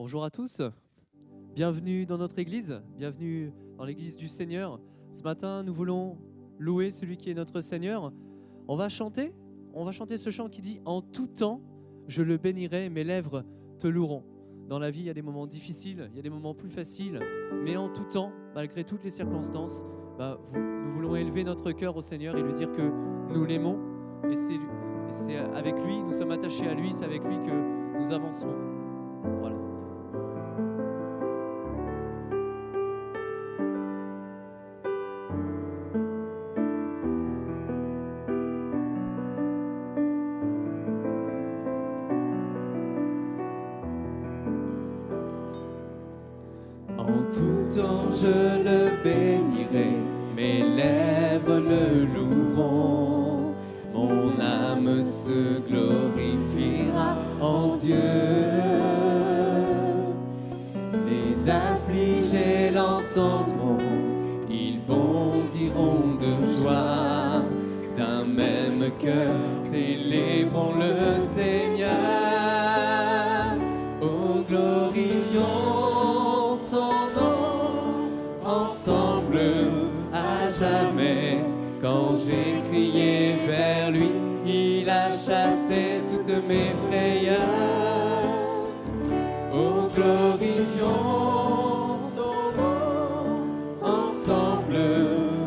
Bonjour à tous, bienvenue dans notre église, bienvenue dans l'église du Seigneur. Ce matin, nous voulons louer celui qui est notre Seigneur. On va chanter ce chant qui dit « En tout temps, je le bénirai, mes lèvres te loueront ». Dans la vie, il y a des moments difficiles, il y a des moments plus faciles, mais en tout temps, malgré toutes les circonstances, nous voulons élever notre cœur au Seigneur et lui dire que nous l'aimons. Et c'est avec lui, nous sommes attachés à lui, c'est avec lui que nous avancerons. Voilà. En tout temps je le bénirai, mes lèvres le loueront. Mon âme se glorifiera en Dieu. Les affligés l'entendront, ils bondiront de joie. D'un même cœur, célébrons le Seigneur. Oh, glorifions son nom ensemble à jamais. Quand j'ai crié vers lui, il a chassé toutes mes frayeurs. Oh, glorifions son nom ensemble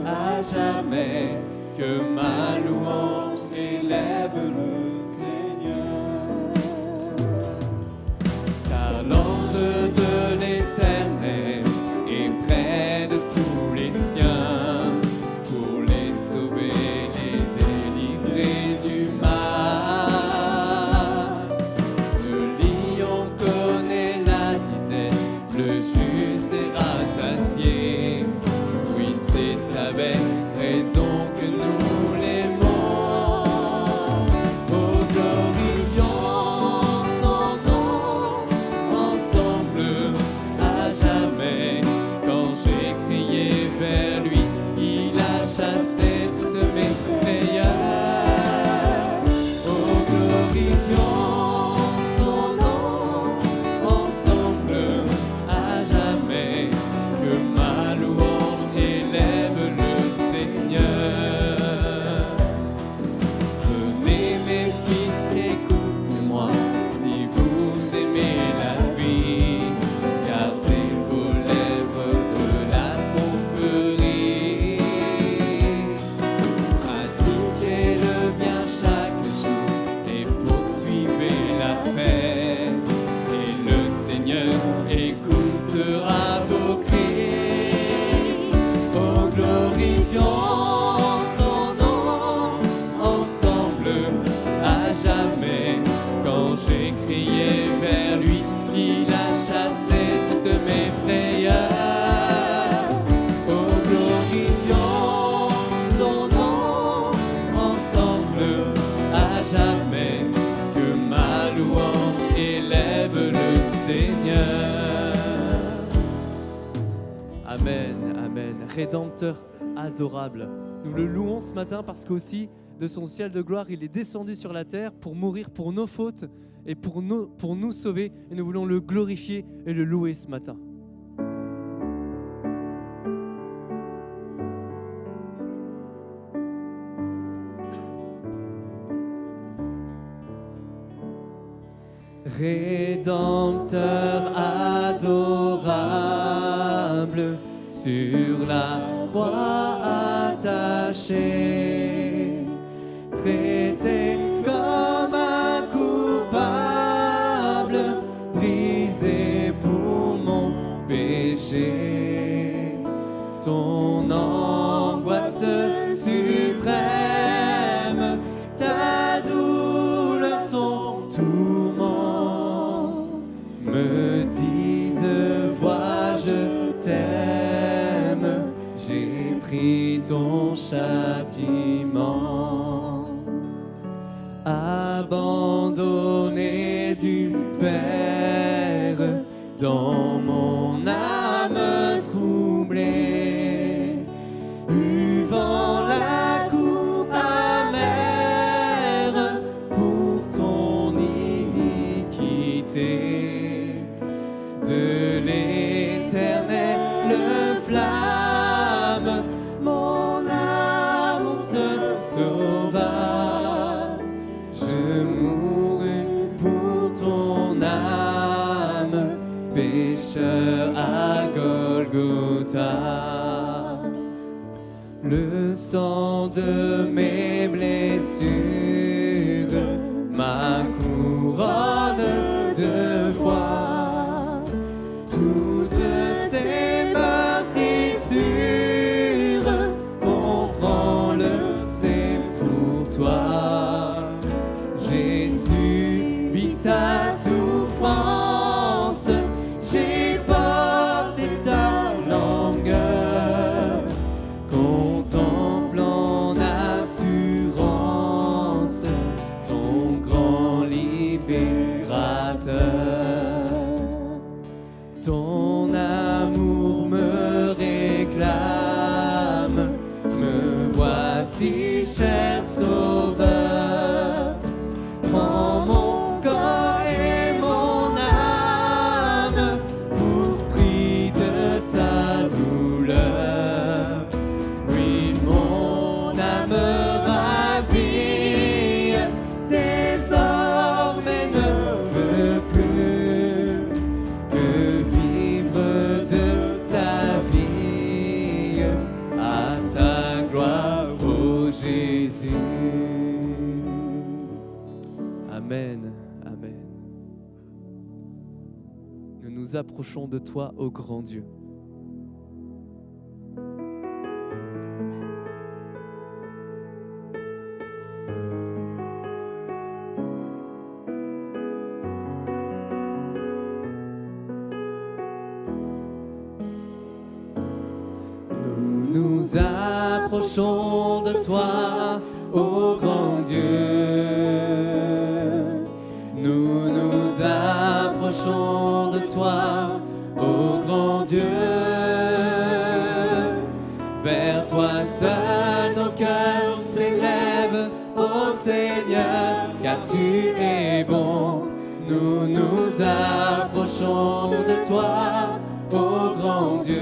à jamais. Que ma louange élève le Seigneur. Car l'ange de l'Éternel est près de tous les siens pour les sauver, les délivrer du mal. Le lion connaît la disette, le juste est rassasié. Oui, c'est avec raison que nous l'aimons. Oh, glorifions son nom ensemble à jamais. Quand j'ai crié vers lui, il a chassé toutes mes frayeurs. Oh, glorifions son nom ensemble à jamais. Que ma louange élève le Seigneur. Venez mes fils, écoutez-moi, si vous aimez la vie, gardez vos lèvres de la tromperie. Pratiquez le bien chaque jour et poursuivez la paix. Et le Seigneur écoutera vos cris. Oh, glorifions son nom ensemble à jamais. Quand j'ai crié vers lui, il a chassé toutes mes frayeurs. Oh, glorifions son nom ensemble à jamais. Que ma louange élève le Seigneur. Amen, amen. Rédempteur adorable. Nous le louons ce matin parce qu'aussi, de son ciel de gloire, il est descendu sur la terre pour mourir pour nos fautes et pour nous sauver. Et nous voulons le glorifier et le louer ce matin. Rédempteur adorable, sur la croix attaché, traité comme un coupable, brisé pour mon péché. Ton angoisse suprême, ta douleur, ton tourment, me disent vois je t'aime, j'ai pris ton châtiment. Abandonné du Père dans mon âme troublée, buvant la coupe amère pour ton iniquité. douleur à Golgotha. Le sang de mes blessures, ma couronne de foi, toutes ces meurtrissures, comprends-le, c'est pour toi. J'ai subi ta souffrance, j'ai porté ta longueur, contemple en assurance ton grand libérateur. Ton amour me réclame, me voici, cher Sauveur. Prends mon corps et mon âme pour prix de ta douleur. Oui, mon âme ravie, désormais ne veut plus que vivre de ta vie à ta gloire, ô Jésus. Amen, amen. Nous nous approchons de toi, ô grand Dieu. Nous nous approchons de toi, ô grand Dieu. Nous nous approchons de toi, ô grand Dieu. Vers toi seul nos cœurs s'élèvent, ô Seigneur, car tu es bon. Nous nous approchons de toi, ô grand Dieu.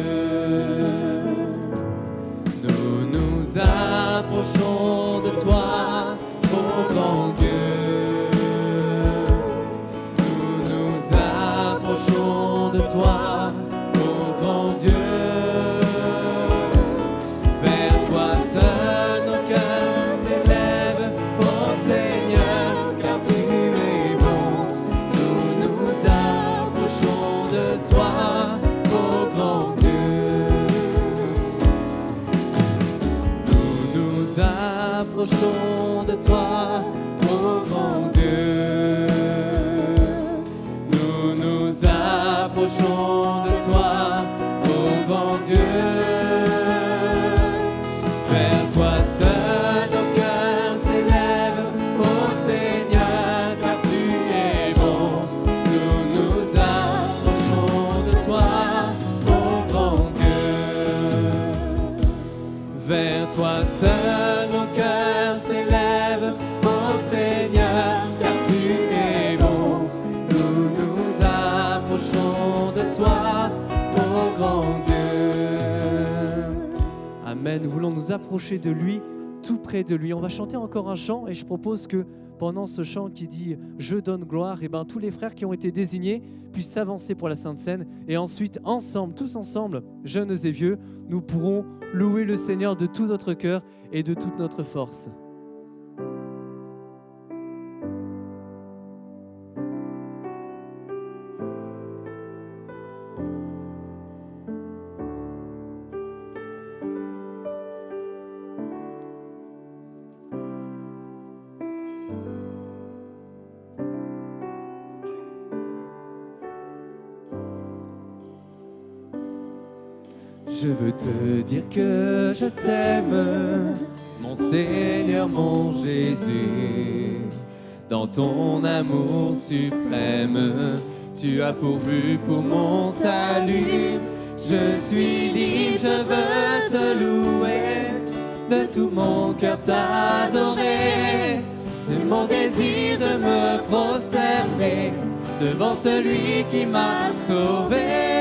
Nous nous approchons de toi, ô grand Dieu. De toi, ô grand Dieu, vers toi seul nos cœurs s'élèvent, ô Seigneur, car tu es bon. Nous nous approchons de toi, ô grand Dieu. Nous nous approchons de toi, ô grand Dieu. Approchons de toi, ô grand Dieu. Vers toi seul nos cœurs s'élèvent, ô Seigneur, car tu es bon. Nous nous approchons de toi, ô grand Dieu. Vers toi seul nos cœurs s'élèvent, ô Seigneur, car tu es bon. Nous nous approchons de toi, ô grand Dieu. Amen. Nous voulons nous approcher de lui, tout près de lui. On va chanter encore un chant et je propose que pendant ce chant qui dit « Je donne gloire », et tous les frères qui ont été désignés puissent s'avancer pour la Sainte Seine et ensuite ensemble, tous ensemble, jeunes et vieux, nous pourrons louer le Seigneur de tout notre cœur et de toute notre force. Je veux te dire que je t'aime, mon Seigneur, mon Jésus. Dans ton amour suprême, tu as pourvu pour mon salut. Je suis libre, je veux te louer, de tout mon cœur t'adorer. C'est mon désir de me prosterner devant celui qui m'a sauvé.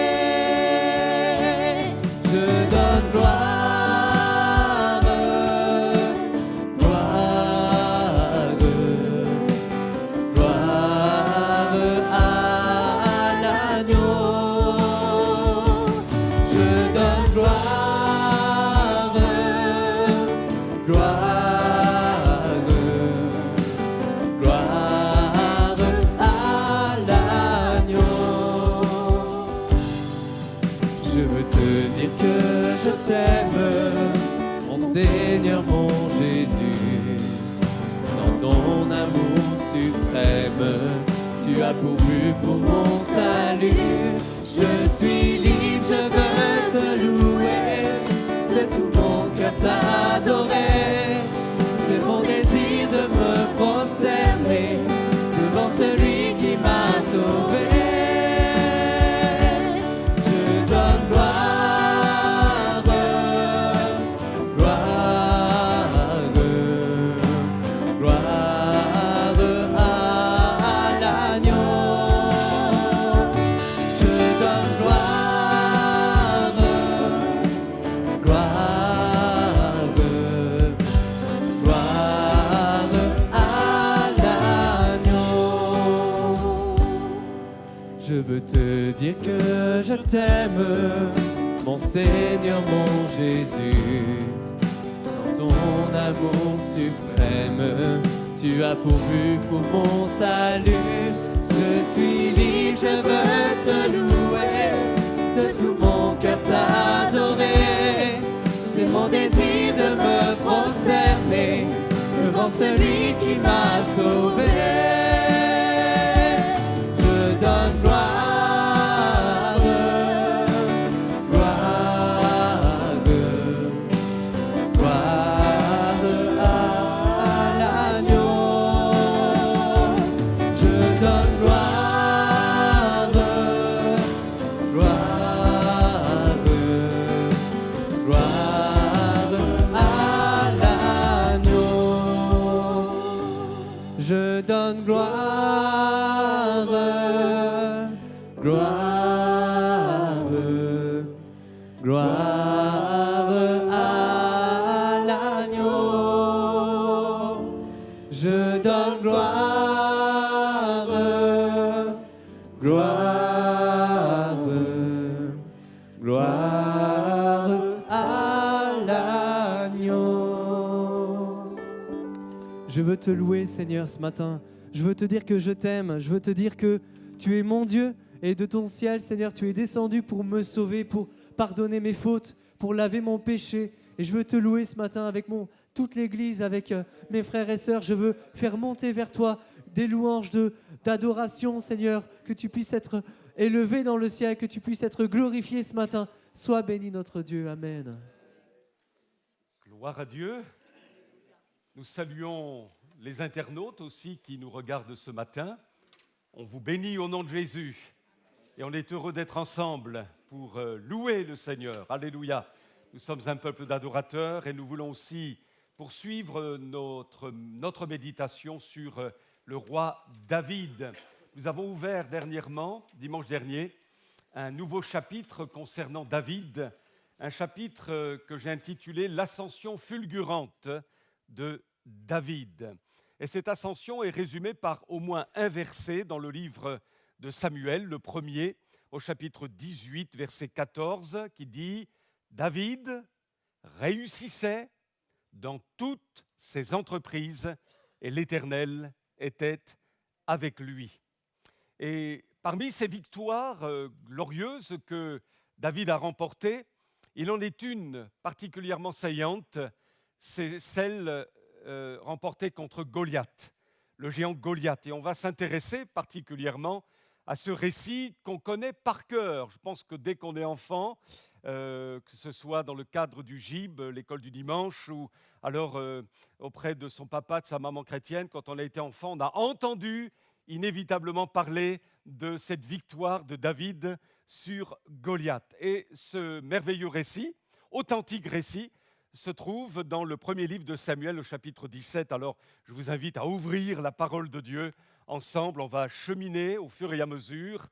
Je donne gloire, gloire, gloire à l'agneau. Je veux te dire que je t'aime, mon Seigneur, mon Jésus. Dans ton amour suprême, tu as pourvu pour mon salut. Je suis libre, je veux te louer, de tout mon cœur t'adorer. C'est mon désir de me prosterner devant celui qui m'a sauvé. Je donne gloire, gloire, gloire à l'agneau. Je donne gloire, gloire, gloire à l'agneau. Je veux te dire que je t'aime, mon Seigneur, mon Jésus. Dans ton amour suprême, tu as pourvu pour mon salut. Je suis libre, je veux te louer, de tout mon cœur t'adorer. C'est mon désir de me prosterner devant celui qui m'a sauvé. Je donne gloire, gloire, gloire à l'agneau. Je donne gloire, gloire, gloire à l'agneau. Je donne gloire, gloire, gloire à l'agneau. Je donne gloire, gloire, gloire à l'agneau. Je veux te louer, Seigneur, ce matin. Je veux te dire que je t'aime. Je veux te dire que tu es mon Dieu. Et de ton ciel, Seigneur, tu es descendu pour me sauver, pour pardonner mes fautes, pour laver mon péché. Et je veux te louer ce matin avec toute l'Église, avec mes frères et sœurs. Je veux faire monter vers toi des louanges d'adoration, Seigneur, que tu puisses être élevé dans le ciel, que tu puisses être glorifié ce matin. Sois béni notre Dieu. Amen. Gloire à Dieu. Nous saluons les internautes aussi qui nous regardent ce matin. On vous bénit au nom de Jésus. Et on est heureux d'être ensemble pour louer le Seigneur. Alléluia. Nous sommes un peuple d'adorateurs et nous voulons aussi poursuivre notre méditation sur le roi David. Nous avons ouvert dernièrement, dimanche dernier, un nouveau chapitre concernant David, un chapitre que j'ai intitulé « L'ascension fulgurante de David ». Et cette ascension est résumée par au moins un verset dans le livre de Samuel, le premier, au chapitre 18, verset 14, qui dit « David réussissait dans toutes ses entreprises et l'Éternel était avec lui. » Et parmi ces victoires glorieuses que David a remportées, il en est une particulièrement saillante, c'est celle remportée contre Goliath, le géant Goliath. Et on va s'intéresser particulièrement à ce récit qu'on connaît par cœur. Je pense que dès qu'on est enfant, que ce soit dans le cadre du GIB, l'école du dimanche, ou alors auprès de son papa, de sa maman chrétienne, quand on a été enfant, on a entendu inévitablement parler de cette victoire de David sur Goliath. Et ce merveilleux récit, authentique récit, se trouve dans le premier livre de Samuel, au chapitre 17. Alors, je vous invite à ouvrir la parole de Dieu ensemble. On va cheminer au fur et à mesure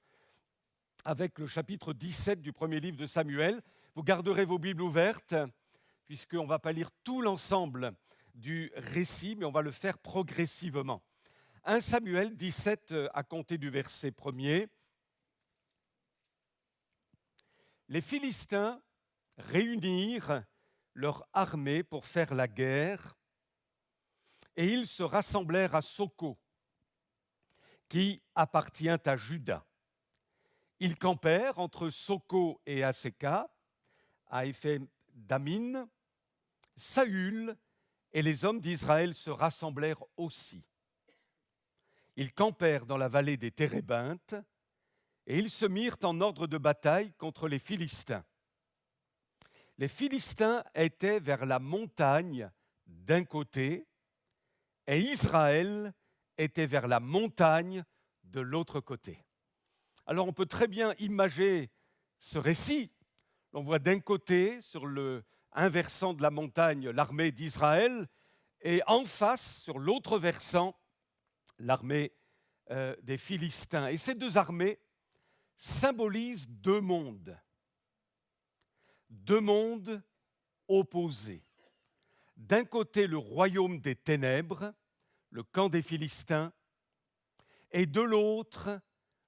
avec le chapitre 17 du premier livre de Samuel. Vous garderez vos Bibles ouvertes, puisqu'on ne va pas lire tout l'ensemble du récit, mais on va le faire progressivement. 1 Samuel 17, à compter du verset 1er. Les Philistins réunirent leur armée pour faire la guerre, et ils se rassemblèrent à Soko, qui appartient à Juda. Ils campèrent entre Soko et Aseka, à Éphédamine. Saül et les hommes d'Israël se rassemblèrent aussi. Ils campèrent dans la vallée des Térébintes et ils se mirent en ordre de bataille contre les Philistins. Les Philistins étaient vers la montagne d'un côté et Israël était vers la montagne de l'autre côté. Alors on peut très bien imager ce récit. On voit d'un côté, sur un versant de la montagne, l'armée d'Israël, et en face, sur l'autre versant, l'armée des Philistins. Et ces deux armées symbolisent deux mondes opposés. D'un côté, le royaume des ténèbres, le camp des Philistins, et de l'autre,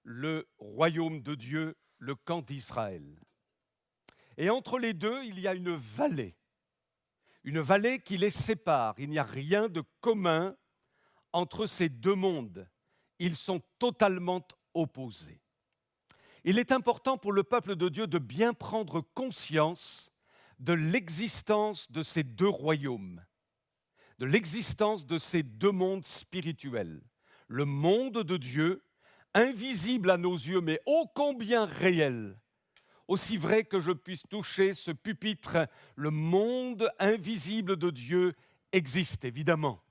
le royaume de Dieu, le camp d'Israël. Et entre les deux, il y a une vallée qui les sépare. Il n'y a rien de commun entre ces deux mondes. Ils sont totalement opposés. Il est important pour le peuple de Dieu de bien prendre conscience de l'existence de ces deux royaumes, de l'existence de ces deux mondes spirituels. Le monde de Dieu, invisible à nos yeux, mais ô combien réel. Aussi vrai que je puisse toucher ce pupitre, le monde invisible de Dieu existe évidemment.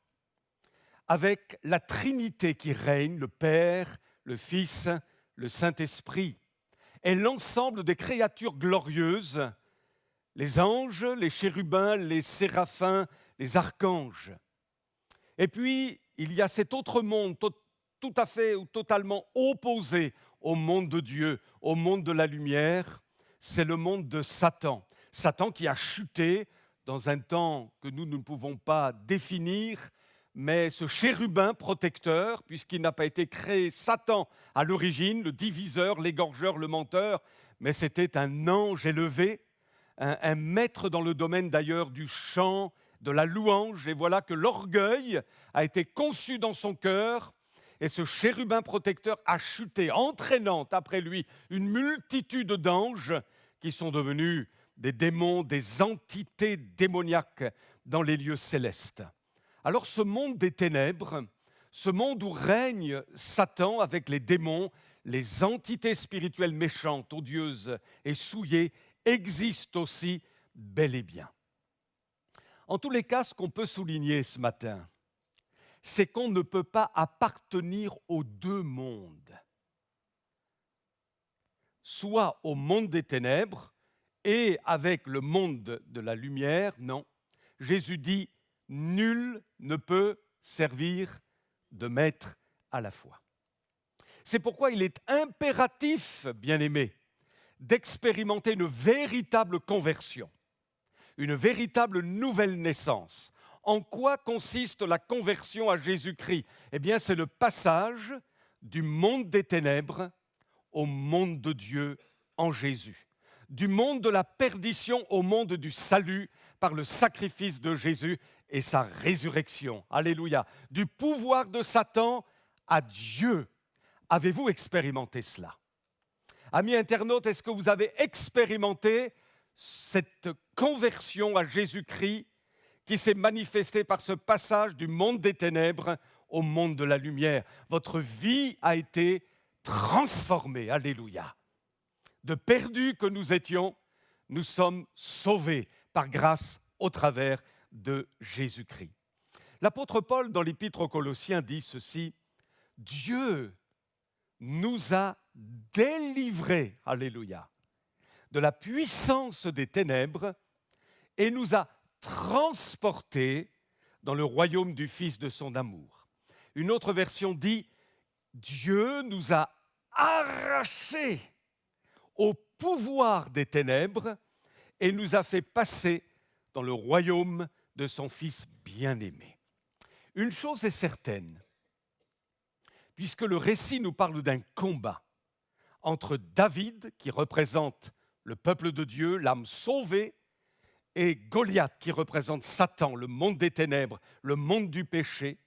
Avec la Trinité qui règne, le Père, le Fils, le Saint-Esprit, et l'ensemble des créatures glorieuses, les anges, les chérubins, les séraphins, les archanges. Et puis, il y a cet autre monde tout à fait ou totalement opposé au monde de Dieu, au monde de la lumière, c'est le monde de Satan. Satan qui a chuté dans un temps que nous ne pouvons pas définir, mais ce chérubin protecteur, puisqu'il n'a pas été créé Satan à l'origine, le diviseur, l'égorgeur, le menteur, mais c'était un ange élevé, un maître dans le domaine d'ailleurs du chant, de la louange, et voilà que l'orgueil a été conçu dans son cœur, et ce chérubin protecteur a chuté, entraînant après lui une multitude d'anges qui sont devenus des démons, des entités démoniaques dans les lieux célestes. Alors ce monde des ténèbres, ce monde où règne Satan avec les démons, les entités spirituelles méchantes, odieuses et souillées, existe aussi bel et bien. En tous les cas, ce qu'on peut souligner ce matin, c'est qu'on ne peut pas appartenir aux deux mondes. Soit au monde des ténèbres et avec le monde de la lumière, non. Jésus dit, nul ne peut servir de maître à la fois. C'est pourquoi il est impératif, bien-aimés, d'expérimenter une véritable conversion, une véritable nouvelle naissance. En quoi consiste la conversion à Jésus-Christ ? Eh bien, c'est le passage du monde des ténèbres au monde de Dieu en Jésus. Du monde de la perdition au monde du salut par le sacrifice de Jésus et sa résurrection. Alléluia. Du pouvoir de Satan à Dieu. Avez-vous expérimenté cela ? Amis internautes, est-ce que vous avez expérimenté cette conversion à Jésus-Christ qui s'est manifestée par ce passage du monde des ténèbres au monde de la lumière? Votre vie a été transformée. Alléluia. De perdus que nous étions, nous sommes sauvés par grâce au travers de Jésus-Christ. L'apôtre Paul, dans l'Épître aux Colossiens, dit ceci, « Dieu nous a délivrés, alléluia, de la puissance des ténèbres et nous a transportés dans le royaume du Fils de son amour. » Une autre version dit, « Dieu nous a arrachés au pouvoir des ténèbres et nous a fait passer dans le royaume de son Fils bien-aimé. » Une chose est certaine, puisque le récit nous parle d'un combat entre David, qui représente le peuple de Dieu, l'âme sauvée, et Goliath, qui représente Satan, le monde des ténèbres, le monde du péché.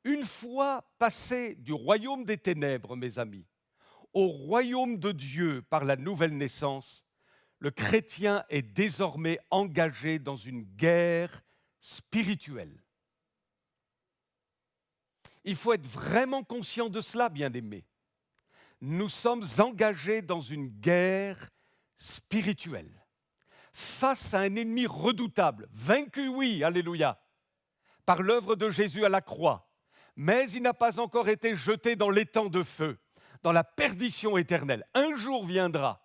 Une fois passé du royaume des ténèbres, mes amis, au royaume de Dieu par la nouvelle naissance, le chrétien est désormais engagé dans une guerre spirituelle. Il faut être vraiment conscient de cela, bien-aimés. Nous sommes engagés dans une guerre spirituelle, face à un ennemi redoutable, vaincu, oui, alléluia, par l'œuvre de Jésus à la croix, mais il n'a pas encore été jeté dans l'étang de feu, dans la perdition éternelle. Un jour viendra,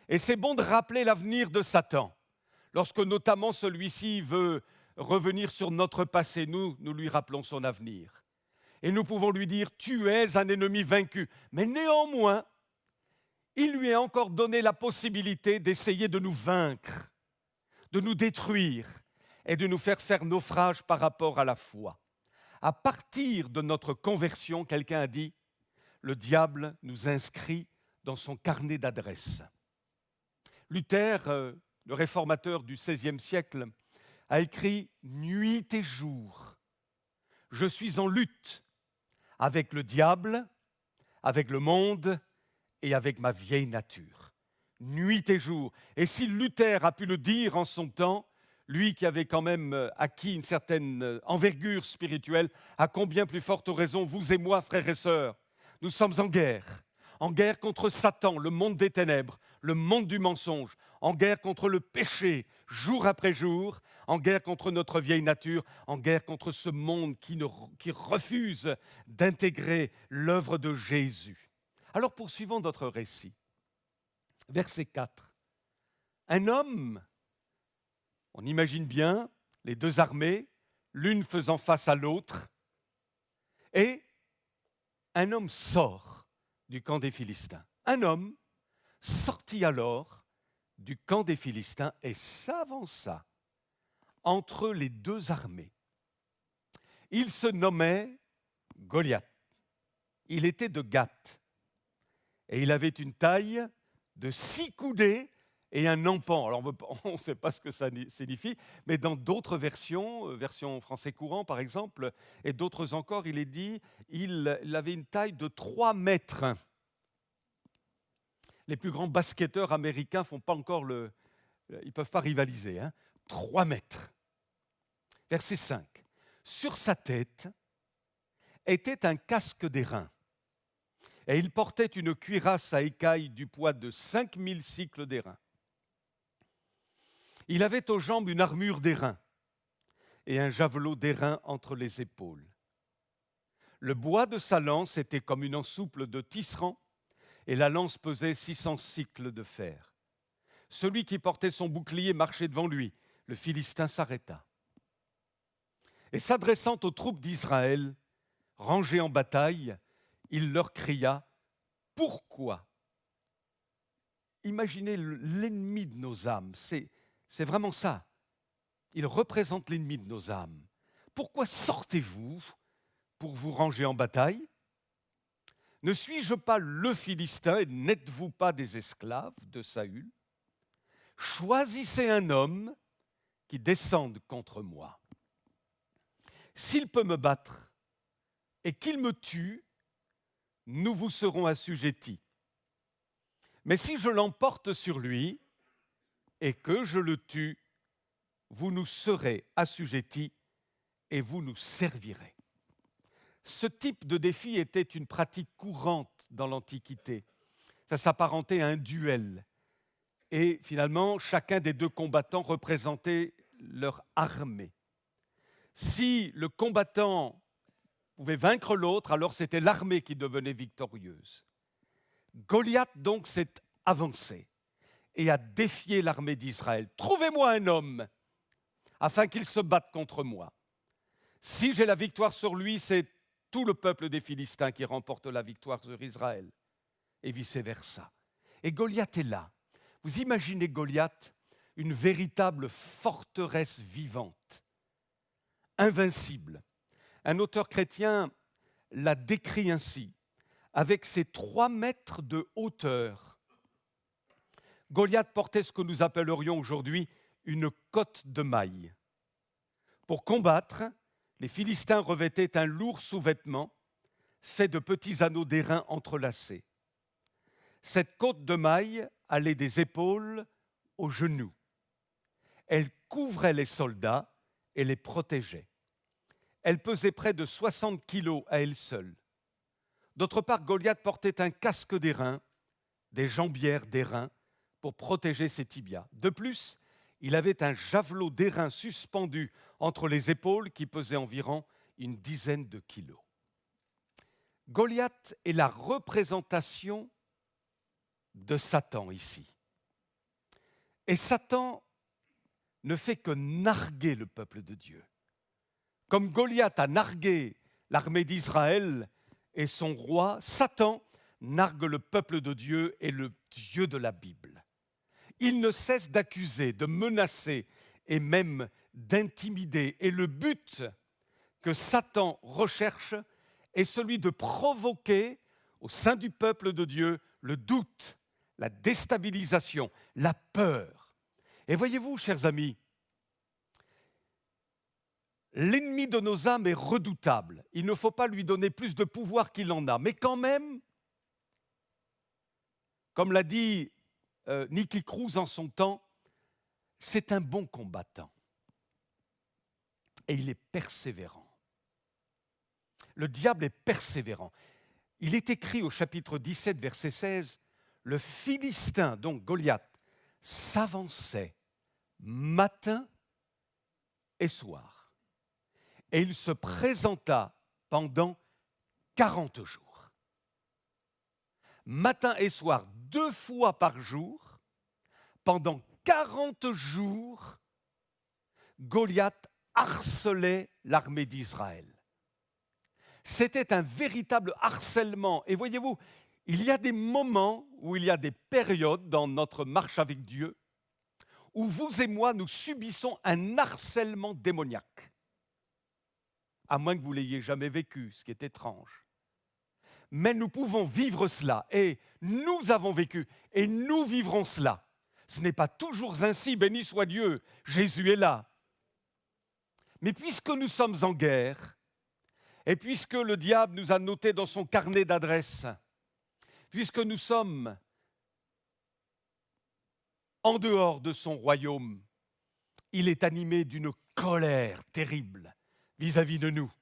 et c'est bon de rappeler l'avenir de Satan, lorsque notamment celui-ci veut revenir sur notre passé, nous lui rappelons son avenir. Et nous pouvons lui dire, tu es un ennemi vaincu. Mais néanmoins, il lui est encore donné la possibilité d'essayer de nous vaincre, de nous détruire et de nous faire naufrage par rapport à la foi. À partir de notre conversion, quelqu'un a dit, le diable nous inscrit dans son carnet d'adresses. Luther, le réformateur du XVIe siècle, a écrit « Nuit et jour, je suis en lutte avec le diable, avec le monde et avec ma vieille nature. Nuit et jour. » Et si Luther a pu le dire en son temps, lui qui avait quand même acquis une certaine envergure spirituelle, à combien plus forte raison, vous et moi, frères et sœurs, nous sommes en guerre contre Satan, le monde des ténèbres, le monde du mensonge, en guerre contre le péché, jour après jour, en guerre contre notre vieille nature, en guerre contre ce monde qui refuse d'intégrer l'œuvre de Jésus. Alors poursuivons notre récit. Verset 4. Un homme, on imagine bien les deux armées, l'une faisant face à l'autre, et un homme sort du camp des Philistins. Un homme sortit alors du camp des Philistins et s'avança entre les deux armées. Il se nommait Goliath. Il était de Gath et il avait une taille de 6 coudées et un empan. Alors on ne sait pas ce que ça signifie, mais dans d'autres versions, version français courant par exemple, et d'autres encore, il est dit il avait une taille de 3 mètres. Les plus grands basketteurs américains ne peuvent pas rivaliser. 3 mètres. Verset 5. Sur sa tête était un casque d'airain, et il portait une cuirasse à écailles du poids de 5000 cycles d'airain. Il avait aux jambes une armure d'airain et un javelot d'airain entre les épaules. Le bois de sa lance était comme une ensouple de tisserand, et la lance pesait 600 cycles de fer. Celui qui portait son bouclier marchait devant lui. Le Philistin s'arrêta. Et s'adressant aux troupes d'Israël, rangées en bataille, il leur cria « Pourquoi ?» Imaginez l'ennemi de nos âmes, c'est vraiment ça. Il représente l'ennemi de nos âmes. Pourquoi sortez-vous pour vous ranger en bataille ? Ne suis-je pas le Philistin et n'êtes-vous pas des esclaves de Saül ? Choisissez un homme qui descende contre moi. S'il peut me battre et qu'il me tue, nous vous serons assujettis. Mais si je l'emporte sur lui et que je le tue, vous nous serez assujettis et vous nous servirez. Ce type de défi était une pratique courante dans l'Antiquité. Ça s'apparentait à un duel. Et finalement, chacun des deux combattants représentait leur armée. Si le combattant pouvait vaincre l'autre, alors c'était l'armée qui devenait victorieuse. Goliath donc s'est avancé et a défié l'armée d'Israël. « Trouvez-moi un homme afin qu'il se batte contre moi. Si j'ai la victoire sur lui, c'est tout le peuple des Philistins qui remporte la victoire sur Israël, et vice-versa. » Et Goliath est là. Vous imaginez Goliath, une véritable forteresse vivante, invincible. Un auteur chrétien l'a décrit ainsi, avec ses 3 mètres de hauteur. Goliath portait ce que nous appellerions aujourd'hui une cotte de mailles. Pour combattre, les Philistins revêtaient un lourd sous-vêtement fait de petits anneaux d'airain entrelacés. Cette cotte de mailles allait des épaules aux genoux. Elle couvrait les soldats et les protégeait. Elle pesait près de 60 kilos à elle seule. D'autre part, Goliath portait un casque d'airain, des jambières d'airain, pour protéger ses tibias. De plus, il avait un javelot d'airain suspendu entre les épaules qui pesait environ une dizaine de kilos. Goliath est la représentation de Satan ici. Et Satan ne fait que narguer le peuple de Dieu. Comme Goliath a nargué l'armée d'Israël et son roi, Satan nargue le peuple de Dieu et le Dieu de la Bible. Il ne cesse d'accuser, de menacer et même d'intimider. Et le but que Satan recherche est celui de provoquer au sein du peuple de Dieu le doute, la déstabilisation, la peur. Et voyez-vous, chers amis, l'ennemi de nos âmes est redoutable. Il ne faut pas lui donner plus de pouvoir qu'il en a. Mais quand même, comme l'a dit Nicky Cruz en son temps, c'est un bon combattant. Et il est persévérant. Le diable est persévérant. Il est écrit au chapitre 17, verset 16, « Le Philistin, donc Goliath, s'avançait matin et soir. Et il se présenta pendant 40 jours. » Matin et soir, 2 fois par jour, pendant 40 jours, Goliath harcelait l'armée d'Israël. C'était un véritable harcèlement. Et voyez-vous, il y a des moments où il y a des périodes dans notre marche avec Dieu où vous et moi, nous subissons un harcèlement démoniaque. À moins que vous ne l'ayez jamais vécu, ce qui est étrange. Mais nous pouvons vivre cela et nous avons vécu et nous vivrons cela. Ce n'est pas toujours ainsi, béni soit Dieu, Jésus est là. Mais puisque nous sommes en guerre, et puisque le diable nous a noté dans son carnet d'adresses, puisque nous sommes en dehors de son royaume, il est animé d'une colère terrible vis-à-vis de nous,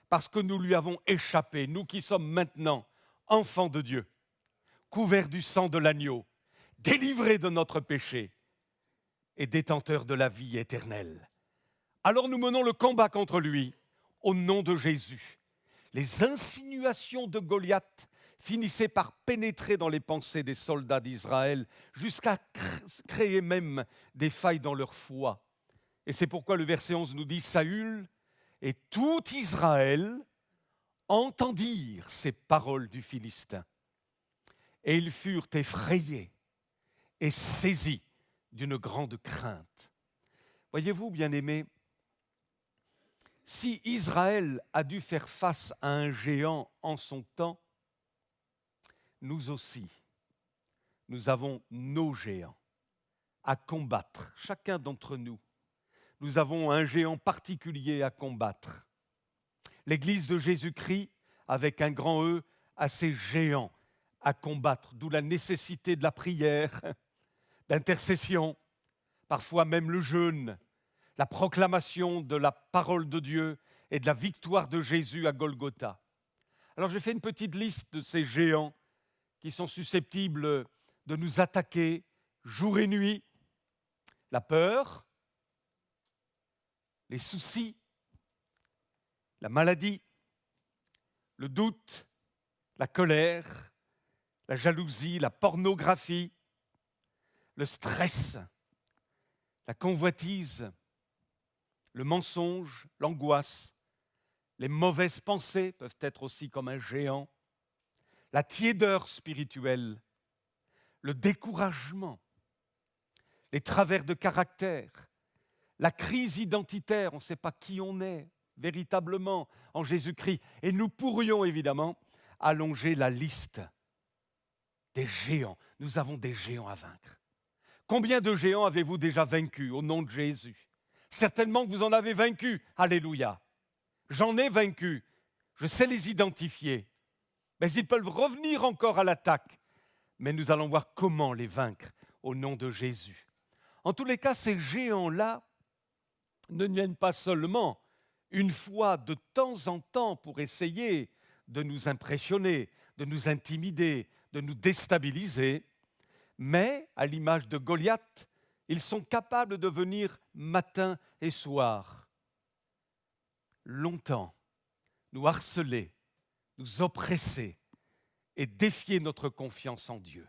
parce que nous lui avons échappé, nous qui sommes maintenant enfants de Dieu, couverts du sang de l'agneau, délivrés de notre péché et détenteurs de la vie éternelle. Alors nous menons le combat contre lui, au nom de Jésus. Les insinuations de Goliath finissaient par pénétrer dans les pensées des soldats d'Israël jusqu'à créer même des failles dans leur foi. Et c'est pourquoi le verset 11 nous dit « Saül et tout Israël entendirent ces paroles du Philistin. Et ils furent effrayés et saisis d'une grande crainte. » Voyez-vous, bien-aimés, si Israël a dû faire face à un géant en son temps, nous aussi, nous avons nos géants à combattre, chacun d'entre nous. Nous avons un géant particulier à combattre. L'Église de Jésus-Christ, avec un grand E, a ses géants à combattre, d'où la nécessité de la prière, d'intercession, parfois même le jeûne, la proclamation de la parole de Dieu et de la victoire de Jésus à Golgotha. Alors j'ai fait une petite liste de ces géants qui sont susceptibles de nous attaquer jour et nuit. La peur, les soucis, la maladie, le doute, la colère, la jalousie, la pornographie, le stress, la convoitise, le mensonge, l'angoisse, les mauvaises pensées peuvent être aussi comme un géant, la tiédeur spirituelle, le découragement, les travers de caractère, la crise identitaire, on ne sait pas qui on est véritablement en Jésus-Christ. Et nous pourrions évidemment allonger la liste des géants. Nous avons des géants à vaincre. Combien de géants avez-vous déjà vaincus au nom de Jésus? Certainement que vous en avez vaincu. Alléluia. J'en ai vaincu. Je sais les identifier. Mais ils peuvent revenir encore à l'attaque. mais nous allons voir comment les vaincre au nom de Jésus. En tous les cas, ces géants-là ne viennent pas seulement une fois de temps en temps pour essayer de nous impressionner, de nous intimider, de nous déstabiliser, mais à l'image de Goliath, ils sont capables de venir matin et soir, longtemps, nous harceler, nous oppresser et défier notre confiance en Dieu.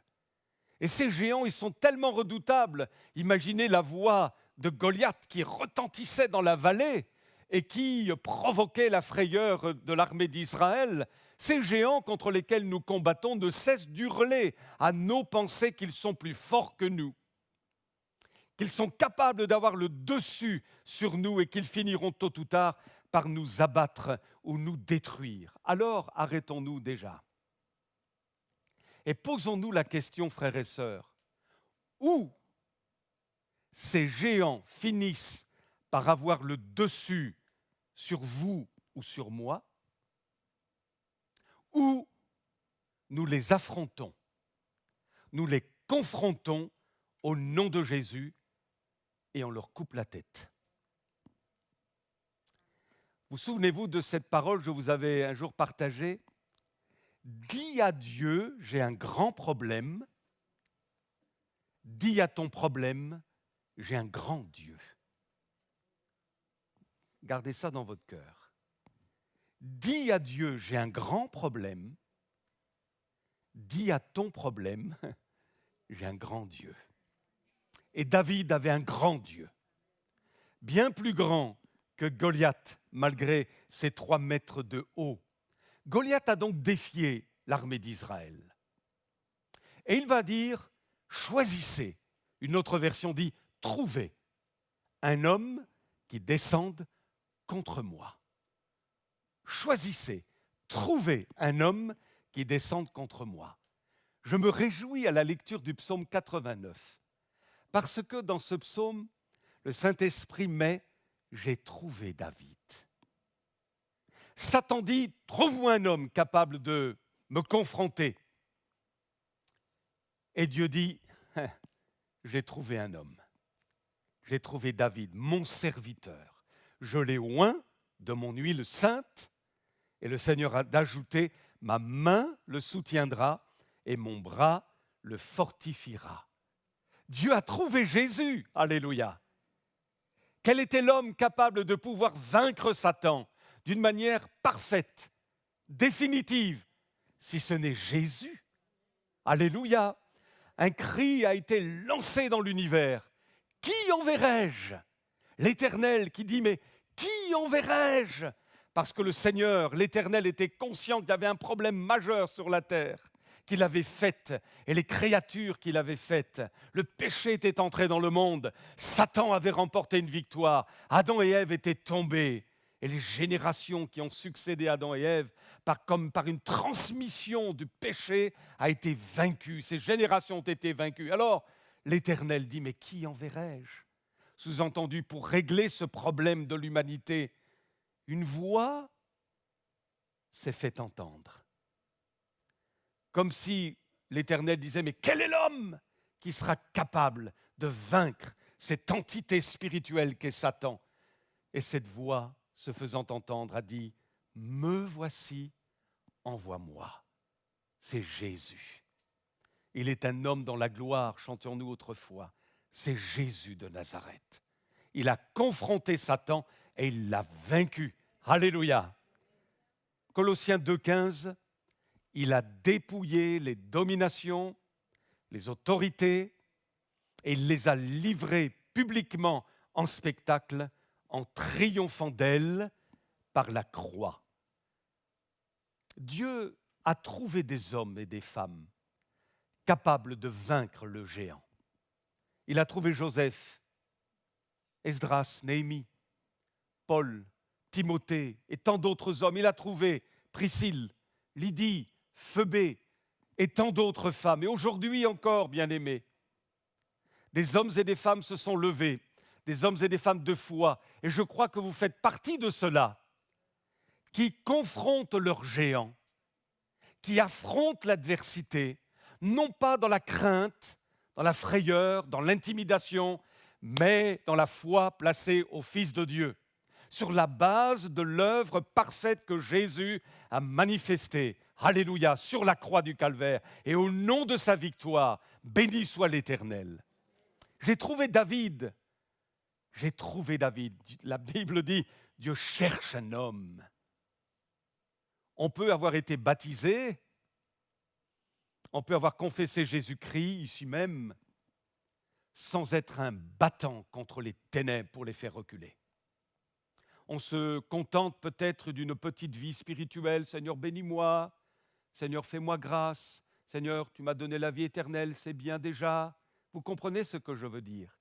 Et ces géants, ils sont tellement redoutables. Imaginez la voix de Goliath qui retentissait dans la vallée et qui provoquait la frayeur de l'armée d'Israël. Ces géants contre lesquels nous combattons ne cessent d'hurler à nos pensées qu'ils sont plus forts que nous, qu'ils sont capables d'avoir le dessus sur nous et qu'ils finiront tôt ou tard par nous abattre ou nous détruire. Alors arrêtons-nous déjà. Et posons-nous la question, frères et sœurs, où ces géants finissent par avoir le dessus sur vous ou sur moi, où nous les affrontons, nous les confrontons au nom de Jésus et on leur coupe la tête. Vous souvenez-vous de cette parole que je vous avais un jour partagée ? Dis à Dieu, j'ai un grand problème. Dis à ton problème, j'ai un grand Dieu. Gardez ça dans votre cœur. Dis à Dieu, j'ai un grand problème. Dis à ton problème, j'ai un grand Dieu. Et David avait un grand Dieu, bien plus grand que Goliath, malgré ses 3 mètres de haut. Goliath a donc défié l'armée d'Israël. Et il va dire, choisissez, une autre version dit, trouvez un homme qui descende contre moi. Choisissez, trouvez un homme qui descende contre moi. Je me réjouis à la lecture du psaume 89, parce que dans ce psaume, le Saint-Esprit met « J'ai trouvé David ». Satan dit, trouve-moi un homme capable de me confronter. Et Dieu dit, j'ai trouvé un homme. J'ai trouvé David, mon serviteur. Je l'ai oint de mon huile sainte, et le Seigneur a d'ajouter, ma main le soutiendra et mon bras le fortifiera. Dieu a trouvé Jésus, alléluia. Quel était l'homme capable de pouvoir vaincre Satan d'une manière parfaite, définitive, si ce n'est Jésus. Alléluia. Un cri a été lancé dans l'univers. Qui enverrai-je ? L'Éternel qui dit, mais qui enverrai-je ? Parce que le Seigneur, l'Éternel, était conscient qu'il y avait un problème majeur sur la terre qu'il avait faite et les créatures qu'il avait faites. Le péché était entré dans le monde. Satan avait remporté une victoire. Adam et Ève étaient tombés. Et les générations qui ont succédé à Adam et Ève, comme par une transmission du péché, a été vaincues. Ces générations ont été vaincues. Alors, l'Éternel dit, mais qui enverrai-je ? Sous-entendu, pour régler ce problème de l'humanité, une voix s'est fait entendre. Comme si l'Éternel disait, mais quel est l'homme qui sera capable de vaincre cette entité spirituelle qu'est Satan ? Et cette voix, se faisant entendre, a dit, me voici, envoie-moi. C'est Jésus. Il est un homme dans la gloire, chantions-nous autrefois. C'est Jésus de Nazareth. Il a confronté Satan et il l'a vaincu. Alléluia. Colossiens 2,15, il a dépouillé les dominations, les autorités, et il les a livrées publiquement en spectacle, en triomphant d'elle par la croix. Dieu a trouvé des hommes et des femmes capables de vaincre le géant. Il a trouvé Joseph, Esdras, Néhémie, Paul, Timothée et tant d'autres hommes. Il a trouvé Priscille, Lydie, Phoebé et tant d'autres femmes. Et aujourd'hui encore, bien-aimés, des hommes et des femmes se sont levés, des hommes et des femmes de foi. Et je crois que vous faites partie de ceux-là qui confrontent leurs géants, qui affrontent l'adversité, non pas dans la crainte, dans la frayeur, dans l'intimidation, mais dans la foi placée au Fils de Dieu, sur la base de l'œuvre parfaite que Jésus a manifestée, alléluia, sur la croix du Calvaire, et au nom de sa victoire, béni soit l'Éternel. J'ai trouvé David. La Bible dit, Dieu cherche un homme. On peut avoir été baptisé, on peut avoir confessé Jésus-Christ ici même, sans être un battant contre les ténèbres pour les faire reculer. On se contente peut-être d'une petite vie spirituelle. Seigneur, bénis-moi. Seigneur, fais-moi grâce. Seigneur, tu m'as donné la vie éternelle, c'est bien déjà. Vous comprenez ce que je veux dire?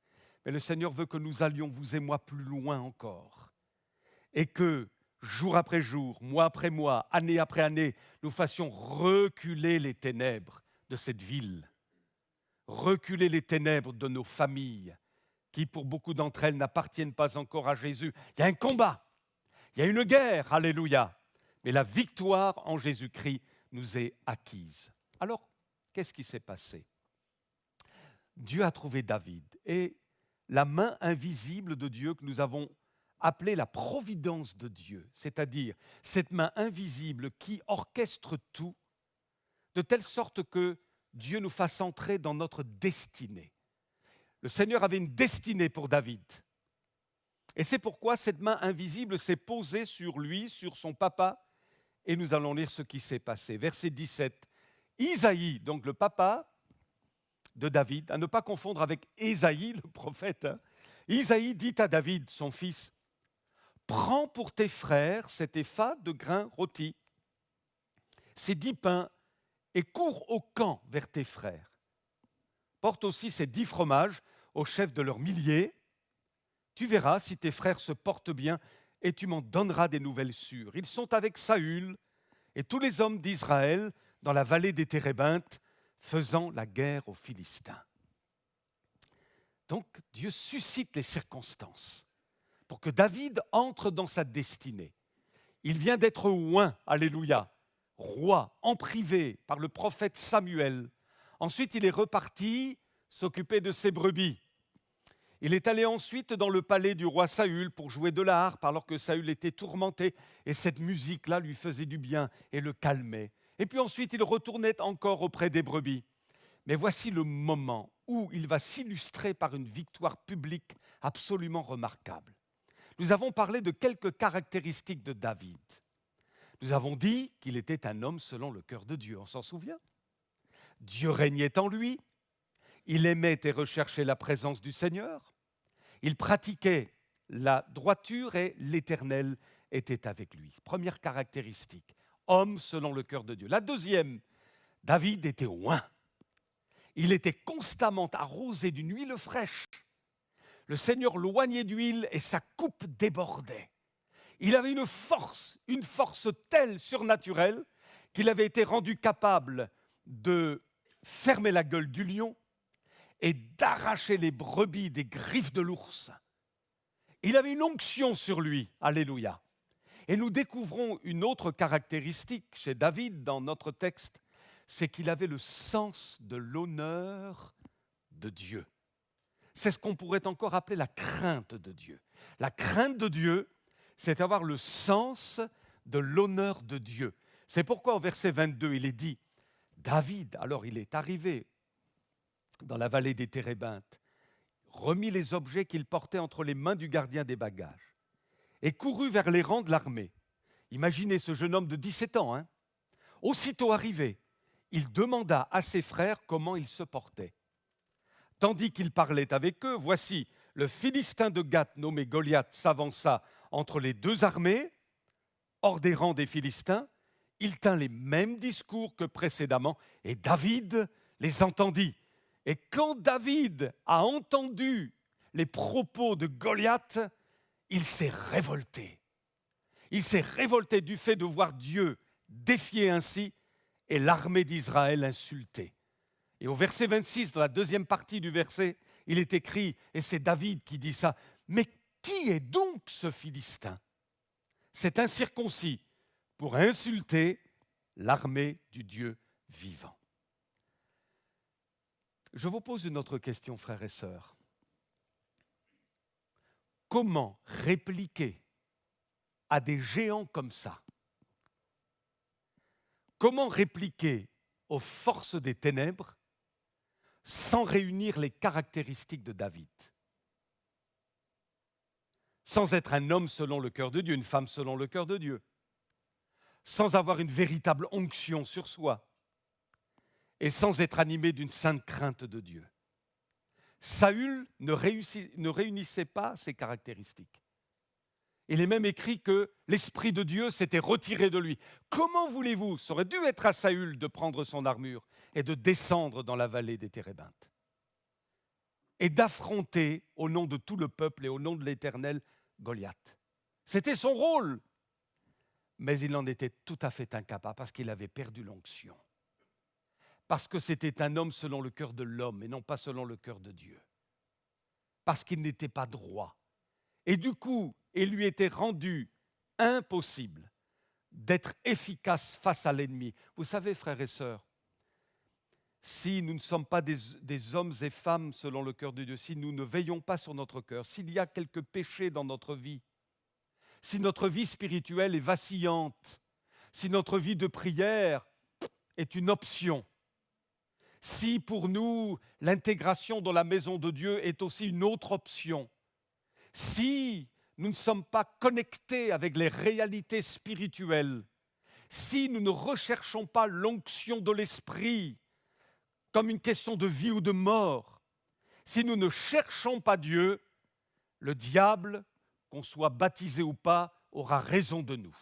Mais le Seigneur veut que nous allions, vous et moi, plus loin encore. Et que, jour après jour, mois après mois, année après année, nous fassions reculer les ténèbres de cette ville. Reculer les ténèbres de nos familles, qui pour beaucoup d'entre elles n'appartiennent pas encore à Jésus. Il y a un combat, il y a une guerre, alléluia. Mais la victoire en Jésus-Christ nous est acquise. Alors, qu'est-ce qui s'est passé? Dieu a trouvé David et la main invisible de Dieu que nous avons appelée la providence de Dieu, c'est-à-dire cette main invisible qui orchestre tout, de telle sorte que Dieu nous fasse entrer dans notre destinée. Le Seigneur avait une destinée pour David. Et c'est pourquoi cette main invisible s'est posée sur lui, sur son papa, et nous allons lire ce qui s'est passé. Verset 17. Isaïe, donc le papa de David, à ne pas confondre avec Ésaïe, le prophète. Isaïe dit à David, son fils, « Prends pour tes frères cet épha de grains rôtis, ces 10 pains, et cours au camp vers tes frères. Porte aussi ces 10 fromages au chef de leurs milliers. Tu verras si tes frères se portent bien, et tu m'en donneras des nouvelles sûres. Ils sont avec Saül et tous les hommes d'Israël dans la vallée des Térébintes, faisant la guerre aux Philistins. » Donc Dieu suscite les circonstances pour que David entre dans sa destinée. Il vient d'être oint, alléluia, roi, en privé, par le prophète Samuel. Ensuite, il est reparti s'occuper de ses brebis. Il est allé ensuite dans le palais du roi Saül pour jouer de la harpe alors que Saül était tourmenté et cette musique-là lui faisait du bien et le calmait. Et puis ensuite, il retournait encore auprès des brebis. Mais voici le moment où il va s'illustrer par une victoire publique absolument remarquable. Nous avons parlé de quelques caractéristiques de David. Nous avons dit qu'il était un homme selon le cœur de Dieu, on s'en souvient? Dieu régnait en lui, il aimait et recherchait la présence du Seigneur, il pratiquait la droiture et l'Éternel était avec lui. Première caractéristique, homme selon le cœur de Dieu. La deuxième, David était oint. Il était constamment arrosé d'une huile fraîche. Le Seigneur l'oignait d'huile et sa coupe débordait. Il avait une force telle, surnaturelle, qu'il avait été rendu capable de fermer la gueule du lion et d'arracher les brebis des griffes de l'ours. Il avait une onction sur lui, alléluia. Et nous découvrons une autre caractéristique chez David dans notre texte, c'est qu'il avait le sens de l'honneur de Dieu. C'est ce qu'on pourrait encore appeler la crainte de Dieu. La crainte de Dieu, c'est avoir le sens de l'honneur de Dieu. C'est pourquoi au verset 22, il est dit, David, alors il est arrivé dans la vallée des Térébintes, remit les objets qu'il portait entre les mains du gardien des bagages et courut vers les rangs de l'armée. Imaginez ce jeune homme de 17 ans. Aussitôt arrivé, il demanda à ses frères comment ils se portaient. Tandis qu'il parlait avec eux, voici, le Philistin de Gath nommé Goliath s'avança entre les deux armées, hors des rangs des Philistins. Il tint les mêmes discours que précédemment et David les entendit. Et quand David a entendu les propos de Goliath, il s'est révolté. Il s'est révolté du fait de voir Dieu défier ainsi et l'armée d'Israël insultée. Et au verset 26, dans la deuxième partie du verset, il est écrit, et c'est David qui dit ça, « Mais qui est donc ce Philistin ?» C'est incirconcis pour insulter l'armée du Dieu vivant. Je vous pose une autre question, frères et sœurs. Comment répliquer à des géants comme ça? Comment répliquer aux forces des ténèbres sans réunir les caractéristiques de David? Sans être un homme selon le cœur de Dieu, une femme selon le cœur de Dieu, sans avoir une véritable onction sur soi et sans être animé d'une sainte crainte de Dieu. Saül ne réunissait pas ces caractéristiques. Il est même écrit que l'Esprit de Dieu s'était retiré de lui. Comment voulez-vous, ça aurait dû être à Saül de prendre son armure et de descendre dans la vallée des Térébintes et d'affronter au nom de tout le peuple et au nom de l'Éternel Goliath. C'était son rôle, mais il en était tout à fait incapable parce qu'il avait perdu l'onction. Parce que c'était un homme selon le cœur de l'homme et non pas selon le cœur de Dieu. Parce qu'il n'était pas droit. Et du coup, il lui était rendu impossible d'être efficace face à l'ennemi. Vous savez, frères et sœurs, si nous ne sommes pas des hommes et femmes selon le cœur de Dieu, si nous ne veillons pas sur notre cœur, s'il y a quelques péchés dans notre vie, si notre vie spirituelle est vacillante, si notre vie de prière est une option, si pour nous l'intégration dans la maison de Dieu est aussi une autre option, si nous ne sommes pas connectés avec les réalités spirituelles, si nous ne recherchons pas l'onction de l'esprit comme une question de vie ou de mort, si nous ne cherchons pas Dieu, le diable, qu'on soit baptisé ou pas, aura raison de nous.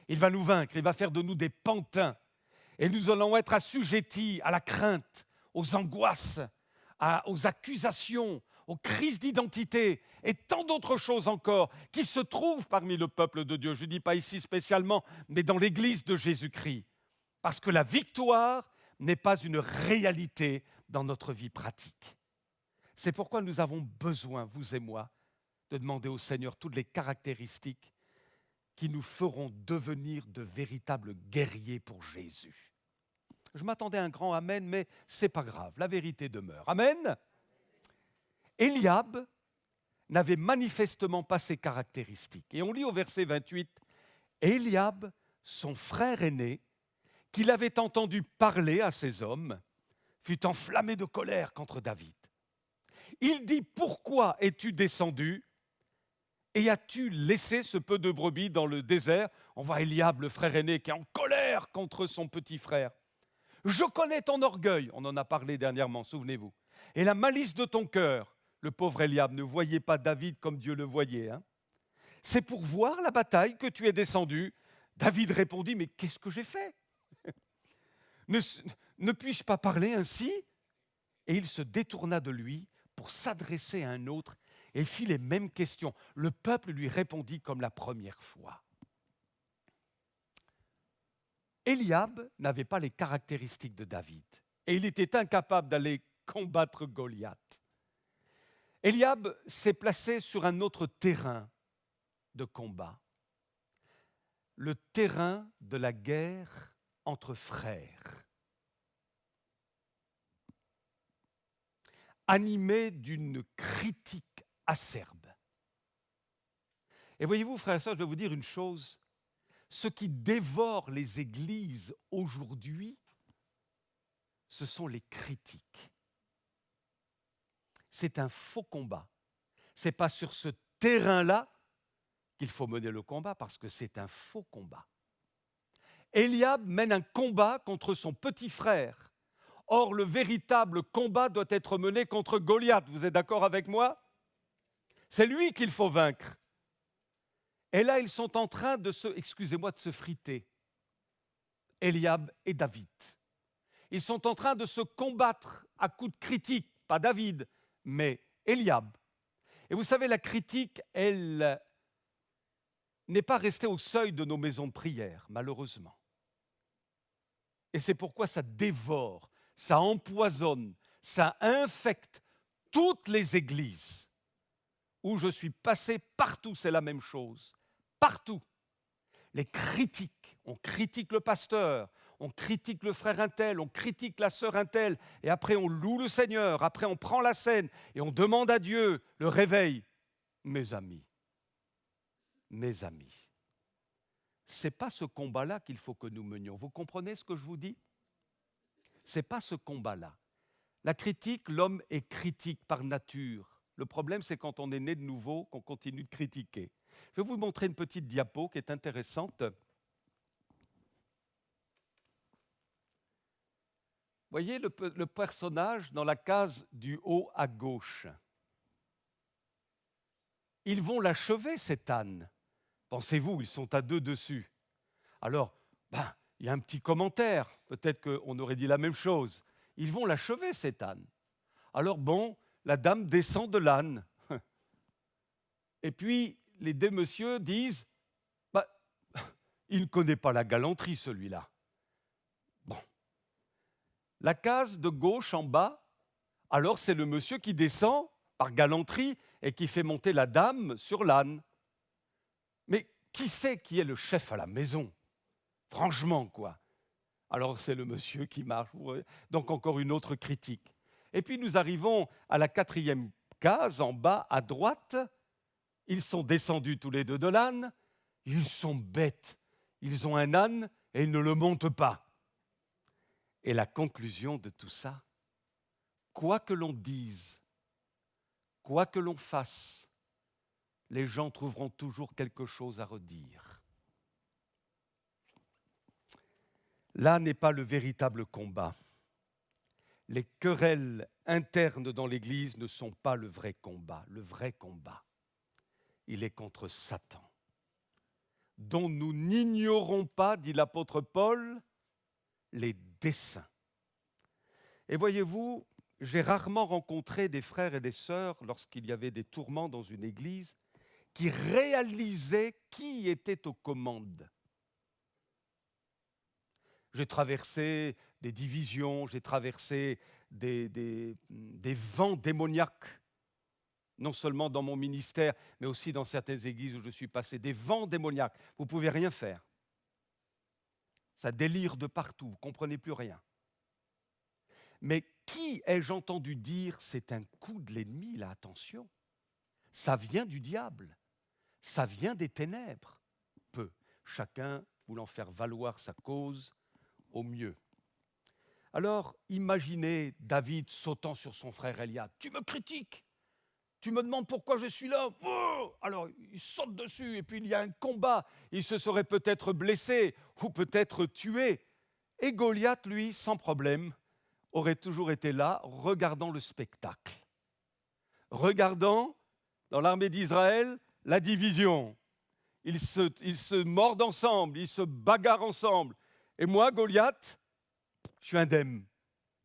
Il va nous vaincre, il va faire de nous des pantins. Et nous allons être assujettis à la crainte, aux angoisses, aux accusations, aux crises d'identité et tant d'autres choses encore qui se trouvent parmi le peuple de Dieu. Je ne dis pas ici spécialement, mais dans l'Église de Jésus-Christ. Parce que la victoire n'est pas une réalité dans notre vie pratique. C'est pourquoi nous avons besoin, vous et moi, de demander au Seigneur toutes les caractéristiques qui nous feront devenir de véritables guerriers pour Jésus. Je m'attendais à un grand amen, mais ce n'est pas grave, la vérité demeure. Amen. Eliab n'avait manifestement pas ces caractéristiques. Et on lit au verset 28, « Eliab, son frère aîné, qu'il avait entendu parler à ses hommes, fut enflammé de colère contre David. Il dit, « Pourquoi es-tu descendu et as-tu laissé ce peu de brebis dans le désert ?» On voit Eliab, le frère aîné, qui est en colère contre son petit frère. « Je connais ton orgueil », on en a parlé dernièrement, souvenez-vous, « et la malice de ton cœur. » Le pauvre Eliab ne voyait pas David comme Dieu le voyait. Hein. « C'est pour voir la bataille que tu es descendu. » David répondit, « Mais qu'est-ce que j'ai fait ? Ne puis-je pas parler ainsi ?» Et il se détourna de lui pour s'adresser à un autre et fit les mêmes questions. Le peuple lui répondit comme la première fois. Eliab n'avait pas les caractéristiques de David et il était incapable d'aller combattre Goliath. Eliab s'est placé sur un autre terrain de combat, le terrain de la guerre entre frères. Animé d'une critique acerbe. Et voyez-vous, frères et sœurs, je vais vous dire une chose, ce qui dévore les églises aujourd'hui, ce sont les critiques. C'est un faux combat. Ce n'est pas sur ce terrain-là qu'il faut mener le combat, parce que c'est un faux combat. Eliab mène un combat contre son petit frère. Or, le véritable combat doit être mené contre Goliath. Vous êtes d'accord avec moi ? C'est lui qu'il faut vaincre. Et là, ils sont en train de se friter. Eliab et David. Ils sont en train de se combattre à coups de critique, pas David, mais Eliab. Et vous savez, la critique, elle n'est pas restée au seuil de nos maisons de prière, malheureusement. Et c'est pourquoi ça dévore, ça empoisonne, ça infecte toutes les églises. Où je suis passé, partout c'est la même chose. Partout. Les critiques, on critique le pasteur, on critique le frère un tel, on critique la sœur un tel, et après on loue le Seigneur, après on prend la scène et on demande à Dieu le réveil. Mes amis, ce n'est pas ce combat-là qu'il faut que nous menions. Vous comprenez ce que je vous dis? Ce n'est pas ce combat-là. La critique, l'homme est critique par nature. Le problème, c'est quand on est né de nouveau, qu'on continue de critiquer. Je vais vous montrer une petite diapo qui est intéressante. Voyez le personnage dans la case du haut à gauche. Ils vont l'achever, cette âne. Pensez-vous, ils sont à deux dessus. Alors, il y a un petit commentaire. Peut-être qu'on aurait dit la même chose. Ils vont l'achever, cette âne. Alors la dame descend de l'âne. Et puis, les deux messieurs disent, il ne connaît pas la galanterie, celui-là. La case de gauche en bas, alors c'est le monsieur qui descend par galanterie et qui fait monter la dame sur l'âne. Mais qui c'est qui est le chef à la maison? Franchement, quoi. Alors c'est le monsieur qui marche. Donc encore une autre critique. Et puis nous arrivons à la 4e case, en bas à droite. Ils sont descendus tous les deux de l'âne. Ils sont bêtes. Ils ont un âne et ils ne le montent pas. Et la conclusion de tout ça, quoi que l'on dise, quoi que l'on fasse, les gens trouveront toujours quelque chose à redire. Là n'est pas le véritable combat. Les querelles internes dans l'Église ne sont pas le vrai combat. Le vrai combat, il est contre Satan, dont nous n'ignorons pas, dit l'apôtre Paul, les desseins. Et voyez-vous, j'ai rarement rencontré des frères et des sœurs, lorsqu'il y avait des tourments dans une église, qui réalisaient qui était aux commandes. J'ai traversé des divisions, j'ai traversé des vents démoniaques, non seulement dans mon ministère, mais aussi dans certaines églises où je suis passé, des vents démoniaques. Vous ne pouvez rien faire. Ça délire de partout, vous ne comprenez plus rien. Mais qui ai-je entendu dire c'est un coup de l'ennemi, là, attention? Ça vient du diable, ça vient des ténèbres. Peu, chacun voulant faire valoir sa cause au mieux. Alors, imaginez David sautant sur son frère Eliab. Tu me critiques, tu me demandes pourquoi je suis là. Oh, alors, il saute dessus et puis il y a un combat. Il se serait peut-être blessé ou peut-être tué. Et Goliath, lui, sans problème, aurait toujours été là, regardant le spectacle. Regardant, dans l'armée d'Israël, la division. Ils se mordent ensemble, ils se bagarrent ensemble. Et moi, Goliath, je suis indemne.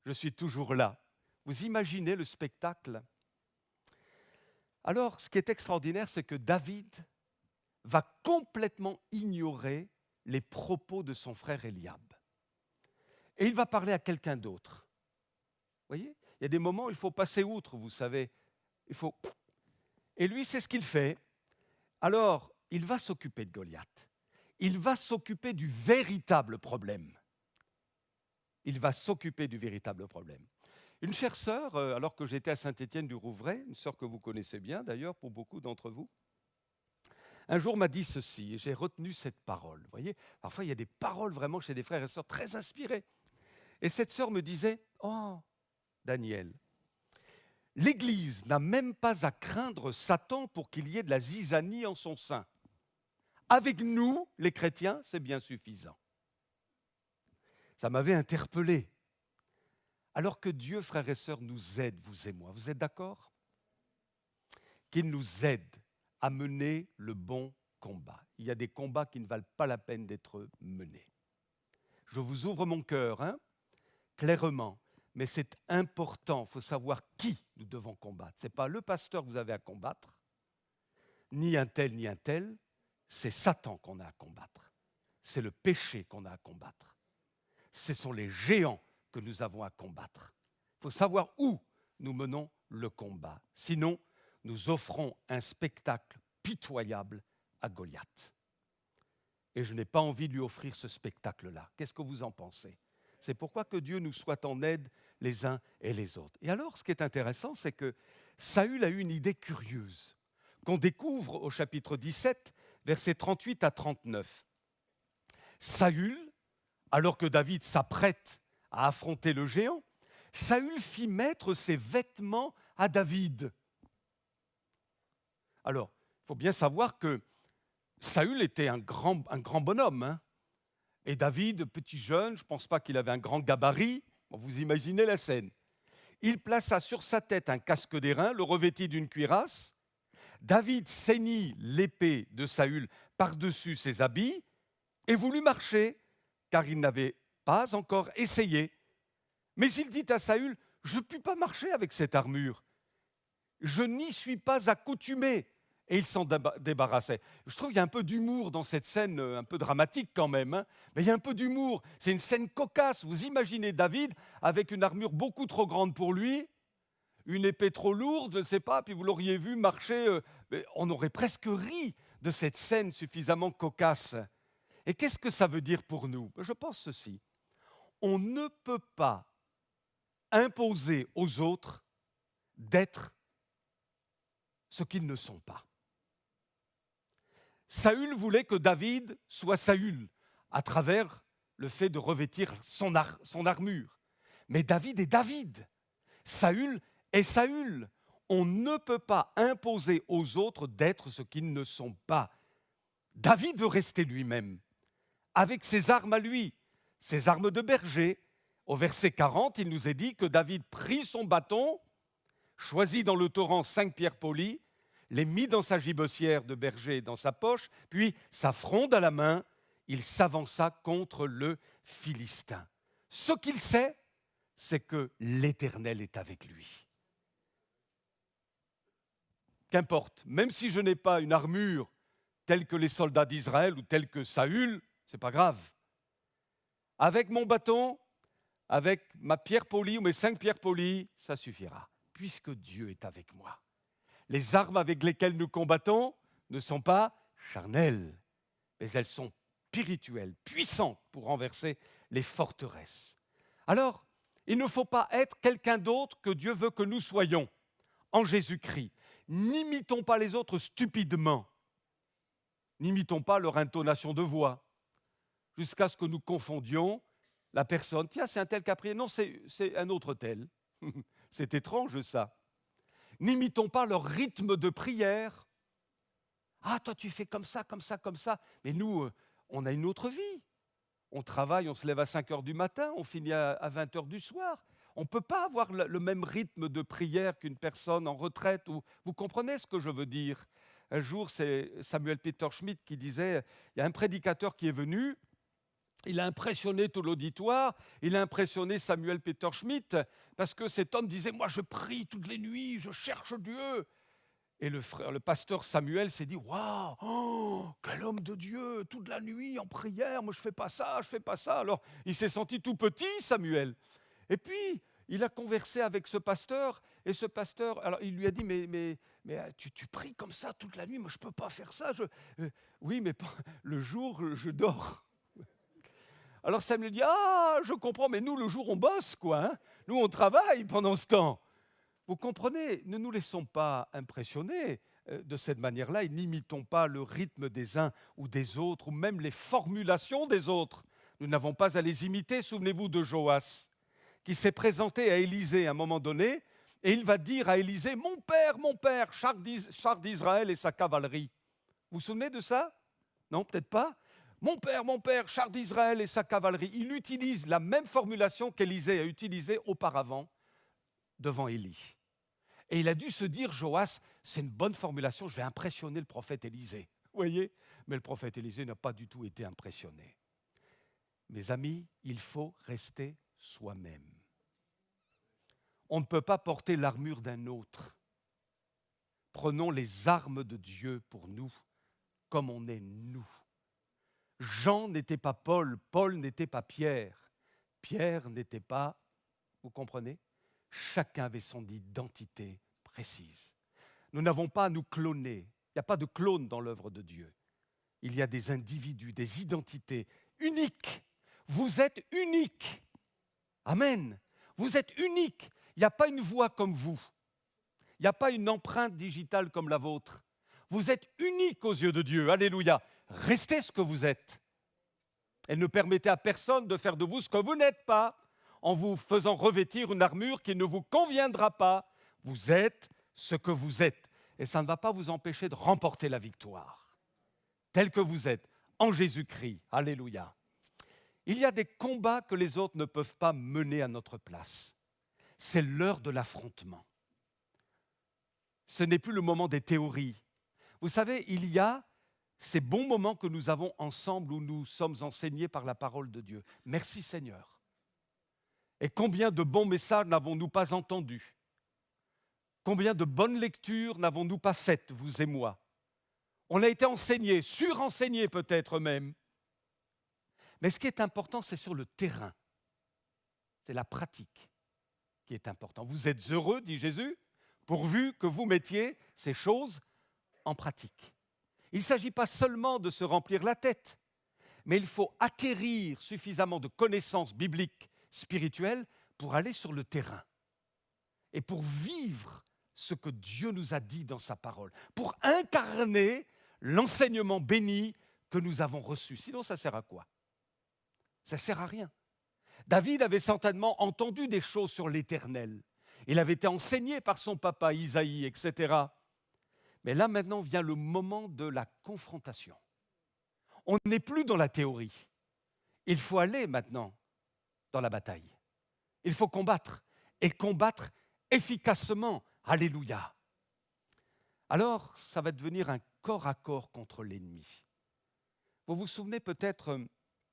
Je suis toujours là. Vous imaginez le spectacle? Alors, ce qui est extraordinaire, c'est que David va complètement ignorer les propos de son frère Eliab. Et il va parler à quelqu'un d'autre. Vous voyez? Il y a des moments où il faut passer outre, vous savez. Et lui, c'est ce qu'il fait. Alors, il va s'occuper de Goliath. Il va s'occuper du véritable problème. Il va s'occuper du véritable problème. Une chère sœur, alors que j'étais à Saint-Étienne-du-Rouvray, une sœur que vous connaissez bien d'ailleurs pour beaucoup d'entre vous, un jour m'a dit ceci, et j'ai retenu cette parole. Vous voyez, parfois il y a des paroles vraiment chez des frères et sœurs très inspirées. Et cette sœur me disait, « Oh, Daniel, l'Église n'a même pas à craindre Satan pour qu'il y ait de la zizanie en son sein. Avec nous, les chrétiens, c'est bien suffisant. » Ça m'avait interpellé. Alors que Dieu, frères et sœurs, nous aide, vous et moi, vous êtes d'accord? Qu'il nous aide à mener le bon combat. Il y a des combats qui ne valent pas la peine d'être menés. Je vous ouvre mon cœur, clairement, mais c'est important, il faut savoir qui nous devons combattre. Ce n'est pas le pasteur que vous avez à combattre, ni un tel, c'est Satan qu'on a à combattre. C'est le péché qu'on a à combattre. Ce sont les géants que nous avons à combattre. Il faut savoir où nous menons le combat. Sinon, nous offrons un spectacle pitoyable à Goliath. et je n'ai pas envie de lui offrir ce spectacle-là. Qu'est-ce que vous en pensez? C'est pourquoi que Dieu nous soit en aide les uns et les autres. Et alors, ce qui est intéressant, c'est que Saül a eu une idée curieuse, qu'on découvre au chapitre 17, versets 38 à 39. Saül, alors que David s'apprête à affronter le géant, Saül fit mettre ses vêtements à David. Alors, il faut bien savoir que Saül était un grand bonhomme, hein. Et David, petit jeune, je ne pense pas qu'il avait un grand gabarit. Vous imaginez la scène. Il plaça sur sa tête un casque d'airain, le revêtit d'une cuirasse. David ceignit l'épée de Saül par-dessus ses habits et voulut marcher, car il n'avait pas encore essayé. Mais il dit à Saül, « Je ne puis pas marcher avec cette armure. Je n'y suis pas accoutumé. » Et il s'en débarrassait. Je trouve qu'il y a un peu d'humour dans cette scène, un peu dramatique quand même, hein, mais il y a un peu d'humour. C'est une scène cocasse. Vous imaginez David avec une armure beaucoup trop grande pour lui, une épée trop lourde, je ne sais pas, puis vous l'auriez vu marcher. On aurait presque ri de cette scène suffisamment cocasse. Et qu'est-ce que ça veut dire pour nous? Je pense ceci. On ne peut pas imposer aux autres d'être ce qu'ils ne sont pas. Saül voulait que David soit Saül à travers le fait de revêtir son armure. Mais David est David. Saül est Saül. On ne peut pas imposer aux autres d'être ce qu'ils ne sont pas. David veut rester lui-même, avec ses armes à lui, ses armes de berger. Au verset 40, il nous est dit que David prit son bâton, choisit dans le torrent 5 pierres polies, les mit dans sa gibecière de berger dans sa poche, puis sa fronde à la main, il s'avança contre le Philistin. Ce qu'il sait, c'est que l'Éternel est avec lui. Qu'importe, même si je n'ai pas une armure telle que les soldats d'Israël ou telle que Saül, c'est pas grave. Avec mon bâton, avec ma pierre polie ou mes 5 pierres polies, ça suffira, puisque Dieu est avec moi. Les armes avec lesquelles nous combattons ne sont pas charnelles, mais elles sont spirituelles, puissantes pour renverser les forteresses. Alors, il ne faut pas être quelqu'un d'autre que Dieu veut que nous soyons en Jésus-Christ. N'imitons pas les autres stupidement. N'imitons pas leur intonation de voix, jusqu'à ce que nous confondions la personne. Tiens, c'est un tel qui a prié. Non, c'est un autre tel. C'est étrange ça. N'imitons pas leur rythme de prière. Ah, toi, tu fais comme ça, comme ça, comme ça. Mais nous, on a une autre vie. On travaille, on se lève à 5 heures du matin, on finit à 20 heures du soir. On ne peut pas avoir le même rythme de prière qu'une personne en retraite. Vous comprenez ce que je veux dire? Un jour, c'est Samuel Peter Schmidt qui disait, il y a un prédicateur qui est venu, il a impressionné tout l'auditoire, il a impressionné Samuel Peter Schmidt, parce que cet homme disait, moi je prie toutes les nuits, je cherche Dieu. Et le pasteur Samuel s'est dit, waouh, oh, quel homme de Dieu, toute la nuit en prière, moi je fais pas ça, je fais pas ça. Alors il s'est senti tout petit, Samuel. Et puis il a conversé avec ce pasteur, et ce pasteur, alors il lui a dit, mais tu pries comme ça toute la nuit, moi je peux pas faire ça. Oui, mais le jour je dors. Alors Samuel dit, ah, je comprends, mais nous, le jour, on bosse, quoi. Hein, nous, on travaille pendant ce temps. Vous comprenez, ne nous laissons pas impressionner de cette manière-là et n'imitons pas le rythme des uns ou des autres, ou même les formulations des autres. Nous n'avons pas à les imiter. Souvenez-vous de Joas, qui s'est présenté à Élisée à un moment donné, et il va dire à Élisée, mon père, char d'Israël et sa cavalerie. Vous vous souvenez de ça? Non, peut-être pas. Mon père, char d'Israël et sa cavalerie. Il utilise la même formulation qu'Élisée a utilisée auparavant devant Élie. Et il a dû se dire, Joas, c'est une bonne formulation, je vais impressionner le prophète Élisée. Vous voyez? Mais le prophète Élisée n'a pas du tout été impressionné. Mes amis, il faut rester soi-même. On ne peut pas porter l'armure d'un autre. Prenons les armes de Dieu pour nous, comme on est nous. Jean n'était pas Paul, Paul n'était pas Pierre, Pierre n'était pas, vous comprenez? Chacun avait son identité précise. Nous n'avons pas à nous cloner. Il n'y a pas de clone dans l'œuvre de Dieu. il y a des individus, des identités uniques. Vous êtes uniques. Amen. Vous êtes uniques. Il n'y a pas une voix comme vous. Il n'y a pas une empreinte digitale comme la vôtre. Vous êtes uniques aux yeux de Dieu. Alléluia. Restez ce que vous êtes. Et ne permettez à personne de faire de vous ce que vous n'êtes pas, en vous faisant revêtir une armure qui ne vous conviendra pas. Vous êtes ce que vous êtes. Et ça ne va pas vous empêcher de remporter la victoire. Tel que vous êtes, en Jésus-Christ. Alléluia. Il y a des combats que les autres ne peuvent pas mener à notre place. C'est l'heure de l'affrontement. Ce n'est plus le moment des théories. Vous savez, il y a ces bons moments que nous avons ensemble où nous sommes enseignés par la parole de Dieu. Merci Seigneur. Et combien de bons messages n'avons-nous pas entendus? Combien de bonnes lectures n'avons-nous pas faites, vous et moi? On a été enseignés, surenseignés peut-être même. Mais ce qui est important, c'est sur le terrain. C'est la pratique qui est importante. Vous êtes heureux, dit Jésus, pourvu que vous mettiez ces choses en pratique. Il ne s'agit pas seulement de se remplir la tête, mais il faut acquérir suffisamment de connaissances bibliques, spirituelles, pour aller sur le terrain et pour vivre ce que Dieu nous a dit dans sa parole, pour incarner l'enseignement béni que nous avons reçu. Sinon, ça sert à quoi? Ça ne sert à rien. David avait certainement entendu des choses sur l'Éternel. Il avait été enseigné par son papa Isaïe, etc. Mais là, maintenant, vient le moment de la confrontation. On n'est plus dans la théorie. Il faut aller maintenant dans la bataille. Il faut combattre, et combattre efficacement. Alléluia. Alors, ça va devenir un corps à corps contre l'ennemi. Vous vous souvenez peut-être,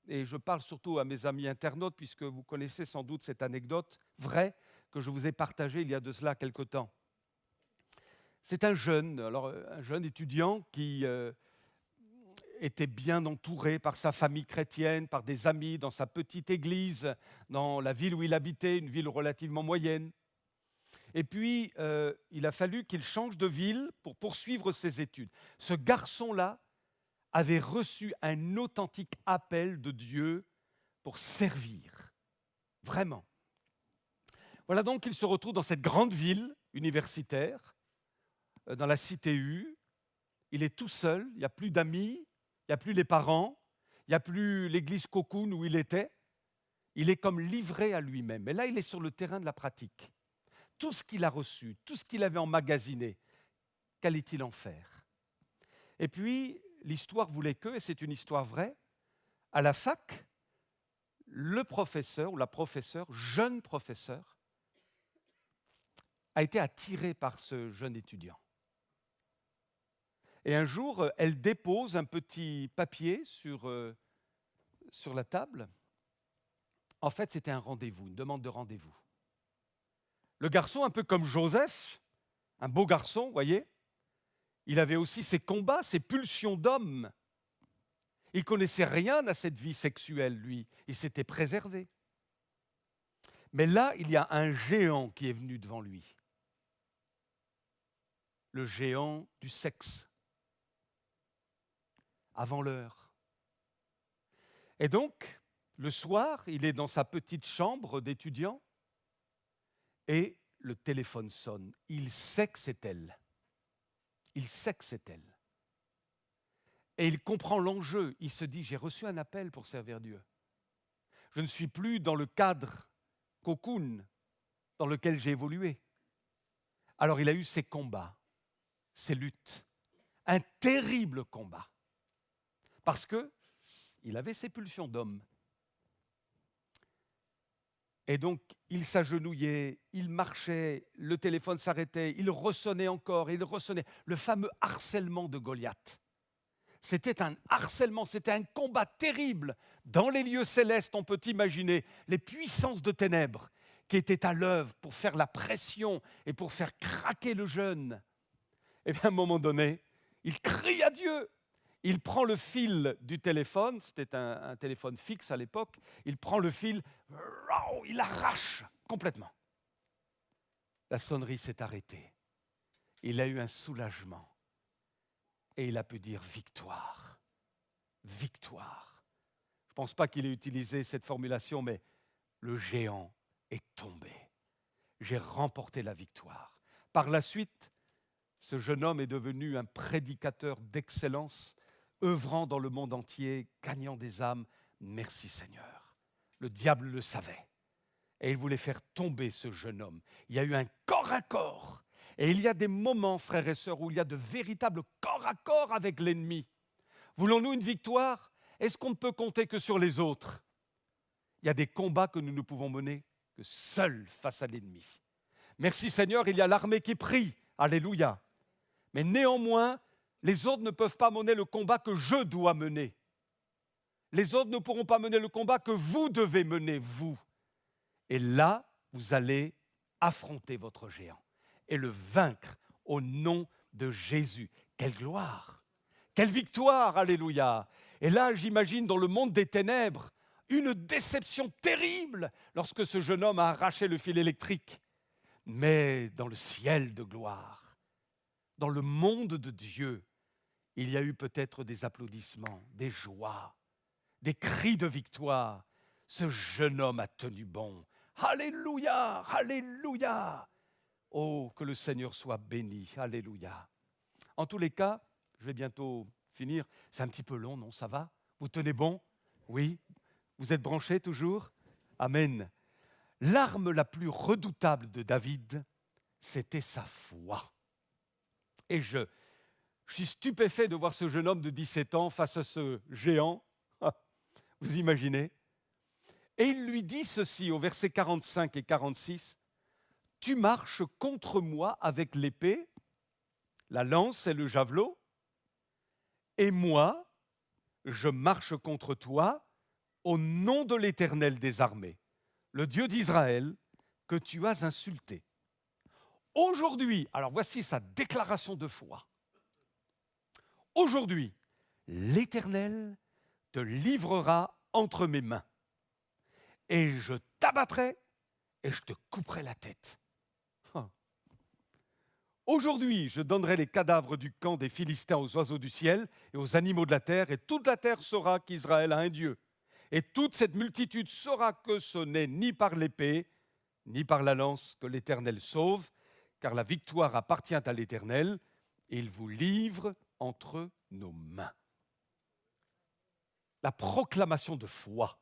et je parle surtout à mes amis internautes, puisque vous connaissez sans doute cette anecdote vraie que je vous ai partagée il y a de cela quelque temps. C'est un jeune étudiant qui était bien entouré par sa famille chrétienne, par des amis, dans sa petite église, dans la ville où il habitait, une ville relativement moyenne. Et puis, il a fallu qu'il change de ville pour poursuivre ses études. Ce garçon-là avait reçu un authentique appel de Dieu pour servir, vraiment. Voilà donc qu'il se retrouve dans cette grande ville universitaire, dans la cité U. Il est tout seul, il n'y a plus d'amis, il n'y a plus les parents, il n'y a plus l'église Cocoon où il était. Il est comme livré à lui-même. Et là, il est sur le terrain de la pratique. Tout ce qu'il a reçu, tout ce qu'il avait emmagasiné, qu'allait-il en faire? Et puis, l'histoire voulait que, et c'est une histoire vraie, à la fac, le professeur ou la professeure, jeune professeur, a été attirée par ce jeune étudiant. Et un jour, elle dépose un petit papier sur la table. En fait, c'était un rendez-vous, une demande de rendez-vous. Le garçon, un peu comme Joseph, un beau garçon, vous voyez, il avait aussi ses combats, ses pulsions d'homme. Il ne connaissait rien à cette vie sexuelle, lui. Il s'était préservé. Mais là, il y a un géant qui est venu devant lui. Le géant du sexe. Avant l'heure. Et donc, le soir, il est dans sa petite chambre d'étudiant et le téléphone sonne. Il sait que c'est elle. Il sait que c'est elle. Et il comprend l'enjeu. Il se dit, j'ai reçu un appel pour servir Dieu. Je ne suis plus dans le cadre cocoon dans lequel j'ai évolué. Alors il a eu ses combats, ses luttes. Un terrible combat. Parce qu'il avait ses pulsions d'homme. Et donc, il s'agenouillait, il marchait, le téléphone s'arrêtait, il ressonnait encore, il ressonnait. Le fameux harcèlement de Goliath. C'était un harcèlement, c'était un combat terrible. Dans les lieux célestes, on peut imaginer les puissances de ténèbres qui étaient à l'œuvre pour faire la pression et pour faire craquer le jeune. Et bien, à un moment donné, il crie à Dieu. Il prend le fil du téléphone, c'était un téléphone fixe à l'époque, il prend le fil, il arrache complètement. La sonnerie s'est arrêtée. Il a eu un soulagement et il a pu dire victoire. victoire. Je ne pense pas qu'il ait utilisé cette formulation, mais le géant est tombé. J'ai remporté la victoire. Par la suite, ce jeune homme est devenu un prédicateur d'excellence, œuvrant dans le monde entier, gagnant des âmes. Merci Seigneur. Le diable le savait. Et il voulait faire tomber ce jeune homme. Il y a eu un corps à corps. Et il y a des moments, frères et sœurs, où il y a de véritables corps à corps avec l'ennemi. Voulons-nous une victoire? Est-ce qu'on ne peut compter que sur les autres? Il y a des combats que nous ne pouvons mener que seuls face à l'ennemi. Merci Seigneur, il y a l'armée qui prie. Alléluia. Mais néanmoins, les autres ne peuvent pas mener le combat que je dois mener. Les autres ne pourront pas mener le combat que vous devez mener, vous. Et là, vous allez affronter votre géant et le vaincre au nom de Jésus. Quelle gloire! Quelle victoire! Alléluia! Et là, j'imagine dans le monde des ténèbres, une déception terrible lorsque ce jeune homme a arraché le fil électrique. Mais dans le ciel de gloire, dans le monde de Dieu, il y a eu peut-être des applaudissements, des joies, des cris de victoire. Ce jeune homme a tenu bon. Alléluia, alléluia. Oh, que le Seigneur soit béni. Alléluia. En tous les cas, je vais bientôt finir. C'est un petit peu long, non? Ça va? Vous tenez bon? Oui? Vous êtes branchés toujours? Amen. L'arme la plus redoutable de David, c'était sa foi. Et je suis stupéfait de voir ce jeune homme de 17 ans face à ce géant. Vous imaginez? Et il lui dit ceci au verset 45 et 46. « Tu marches contre moi avec l'épée, la lance et le javelot, et moi, je marche contre toi au nom de l'Éternel des armées, le Dieu d'Israël, que tu as insulté. Aujourd'hui, alors voici sa déclaration de foi. Aujourd'hui, l'Éternel te livrera entre mes mains, et je t'abattrai et je te couperai la tête. Aujourd'hui, je donnerai les cadavres du camp des Philistins aux oiseaux du ciel et aux animaux de la terre, et toute la terre saura qu'Israël a un Dieu. Et toute cette multitude saura que ce n'est ni par l'épée, ni par la lance que l'Éternel sauve, car la victoire appartient à l'Éternel, et il vous livre entre nos mains. » La proclamation de foi.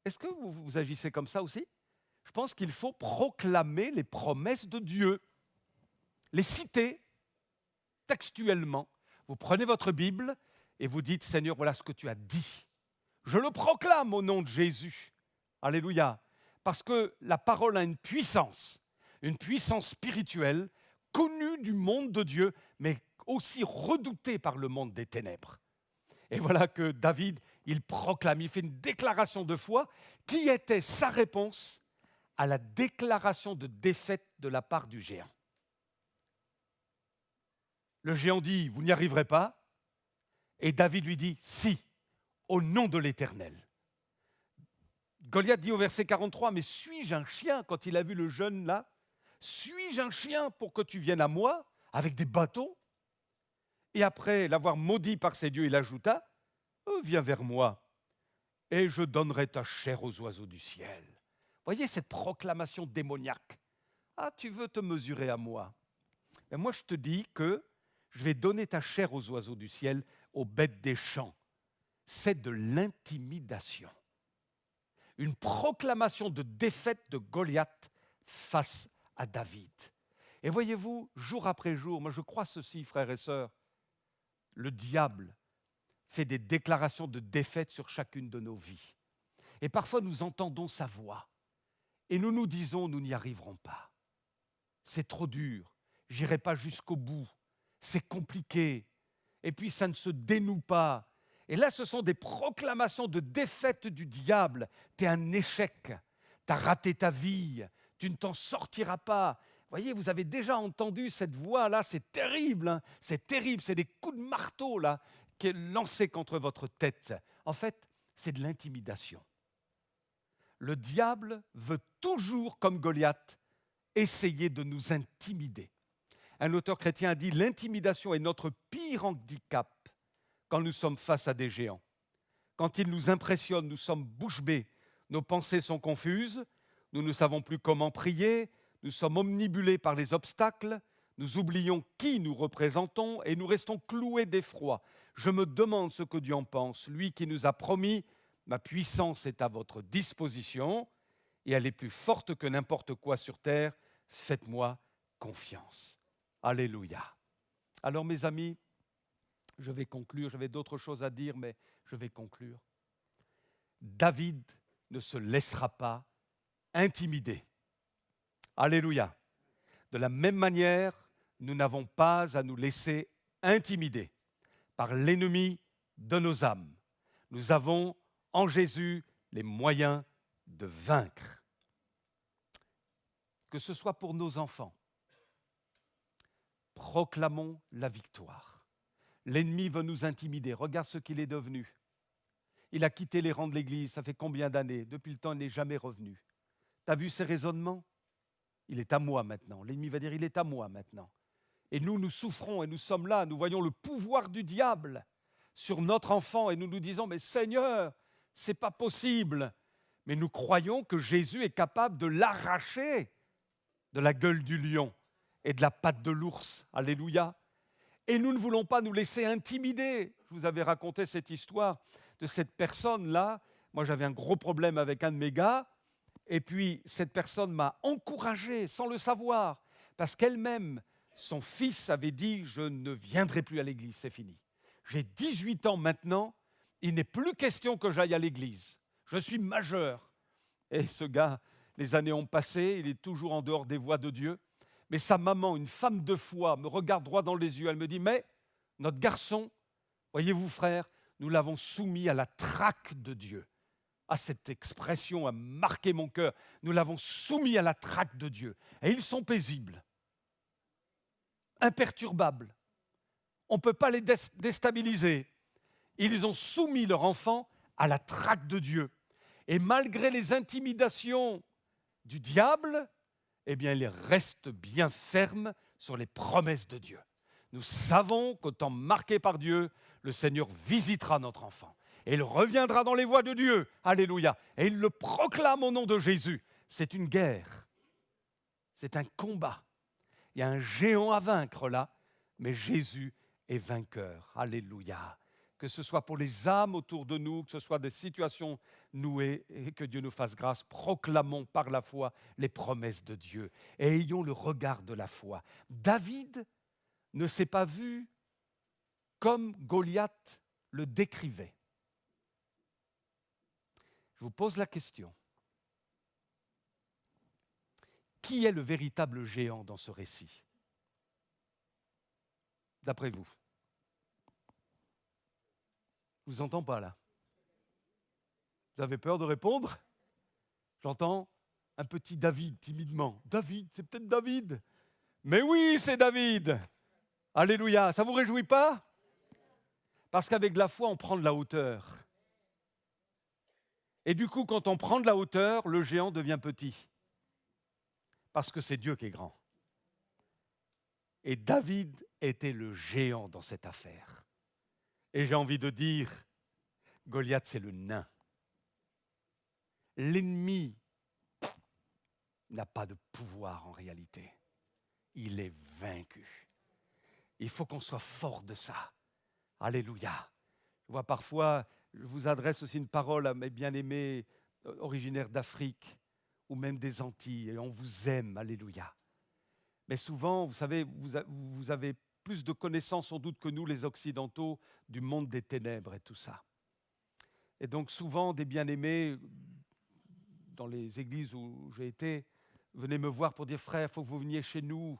Est-ce que vous agissez comme ça aussi? Je pense qu'il faut proclamer les promesses de Dieu, les citer textuellement. Vous prenez votre Bible et vous dites « Seigneur, voilà ce que tu as dit. Je le proclame au nom de Jésus. » Alléluia. Parce que la parole a une puissance spirituelle, connue du monde de Dieu, mais aussi redoutée par le monde des ténèbres. Et voilà que David, il proclame, il fait une déclaration de foi qui était sa réponse à la déclaration de défaite de la part du géant. Le géant dit, vous n'y arriverez pas. Et David lui dit, si, au nom de l'Éternel. Goliath dit au verset 43, mais suis-je un chien quand il a vu le jeune là? Suis-je un chien pour que tu viennes à moi avec des bâtons? Et après l'avoir maudit par ses dieux, il ajouta, viens vers moi et je donnerai ta chair aux oiseaux du ciel. Voyez cette proclamation démoniaque. Ah, tu veux te mesurer à moi? Et moi, je te dis que je vais donner ta chair aux oiseaux du ciel, aux bêtes des champs. C'est de l'intimidation. Une proclamation de défaite de Goliath face à David. Et voyez-vous, jour après jour, moi je crois ceci, frères et sœurs, le diable fait des déclarations de défaite sur chacune de nos vies. Et parfois nous entendons sa voix et nous nous disons, nous n'y arriverons pas. C'est trop dur, j'irai pas jusqu'au bout, c'est compliqué, et puis ça ne se dénoue pas. Et là, ce sont des proclamations de défaite du diable. Tu es un échec, tu as raté ta vie, tu ne t'en sortiras pas. Voyez, vous avez déjà entendu cette voix-là, c'est terrible, hein, c'est terrible, c'est des coups de marteau là, qui est lancé contre votre tête. En fait, c'est de l'intimidation. Le diable veut toujours, comme Goliath, essayer de nous intimider. Un auteur chrétien a dit « L'intimidation est notre pire handicap quand nous sommes face à des géants. Quand il nous impressionne, nous sommes bouche bée, nos pensées sont confuses, nous ne savons plus comment prier, nous sommes omnibulés par les obstacles, nous oublions qui nous représentons et nous restons cloués d'effroi. Je me demande ce que Dieu en pense, lui qui nous a promis « Ma puissance est à votre disposition et elle est plus forte que n'importe quoi sur terre, faites-moi confiance. » Alléluia. Alors mes amis, je vais conclure, j'avais d'autres choses à dire, mais je vais conclure. David ne se laissera pas intimider. Alléluia. De la même manière, nous n'avons pas à nous laisser intimider par l'ennemi de nos âmes. Nous avons en Jésus les moyens de vaincre. Que ce soit pour nos enfants, proclamons la victoire. L'ennemi veut nous intimider. Regarde ce qu'il est devenu. Il a quitté les rangs de l'Église, ça fait combien d'années? Depuis le temps, il n'est jamais revenu. Tu as vu ses raisonnements? Il est à moi maintenant. L'ennemi va dire, il est à moi maintenant. Et nous souffrons et nous sommes là, nous voyons le pouvoir du diable sur notre enfant et nous nous disons, mais Seigneur, ce n'est pas possible. Mais nous croyons que Jésus est capable de l'arracher de la gueule du lion et de la patte de l'ours. Alléluia. Et nous ne voulons pas nous laisser intimider. Je vous avais raconté cette histoire de cette personne-là. Moi, j'avais un gros problème avec un de mes gars. Et puis, cette personne m'a encouragé, sans le savoir, parce qu'elle-même, son fils avait dit « Je ne viendrai plus à l'église, c'est fini. J'ai 18 ans maintenant, il n'est plus question que j'aille à l'église. Je suis majeur. » Et ce gars, les années ont passé, il est toujours en dehors des voies de Dieu. Mais sa maman, une femme de foi, me regarde droit dans les yeux. Elle me dit « Mais notre garçon, voyez-vous frère, nous l'avons soumis à la traque de Dieu. » Ah, cette expression a marqué mon cœur. Nous l'avons soumis à la traque de Dieu. Et ils sont paisibles, imperturbables. On ne peut pas les déstabiliser. Ils ont soumis leur enfant à la traque de Dieu. Et malgré les intimidations du diable, eh bien, il reste bien ferme sur les promesses de Dieu. Nous savons qu'au temps marqué par Dieu, le Seigneur visitera notre enfant. Et il reviendra dans les voies de Dieu. Alléluia. Et il le proclame au nom de Jésus. C'est une guerre. C'est un combat. Il y a un géant à vaincre là, mais Jésus est vainqueur. Alléluia. Que ce soit pour les âmes autour de nous, que ce soit des situations nouées, et que Dieu nous fasse grâce, proclamons par la foi les promesses de Dieu et ayons le regard de la foi. David ne s'est pas vu comme Goliath le décrivait. Je vous pose la question. Qui est le véritable géant dans ce récit? D'après vous? Je ne vous entends pas là. Vous avez peur de répondre? J'entends un petit David timidement. David, c'est peut-être David. Mais oui, c'est David. Alléluia. Ça ne vous réjouit pas? Parce qu'avec la foi, on prend de la hauteur. Et du coup, quand on prend de la hauteur, le géant devient petit. Parce que c'est Dieu qui est grand. Et David était le géant dans cette affaire. Et j'ai envie de dire, Goliath, c'est le nain. L'ennemi n'a pas de pouvoir en réalité. Il est vaincu. Il faut qu'on soit fort de ça. Alléluia. Je vois parfois, je vous adresse aussi une parole à mes bien-aimés originaires d'Afrique ou même des Antilles, et on vous aime, alléluia. Mais souvent, vous savez, vous avez plus de connaissances sans doute que nous, les Occidentaux, du monde des ténèbres et tout ça. Et donc souvent, des bien-aimés, dans les églises où j'ai été, venaient me voir pour dire « Frère, il faut que vous veniez chez nous,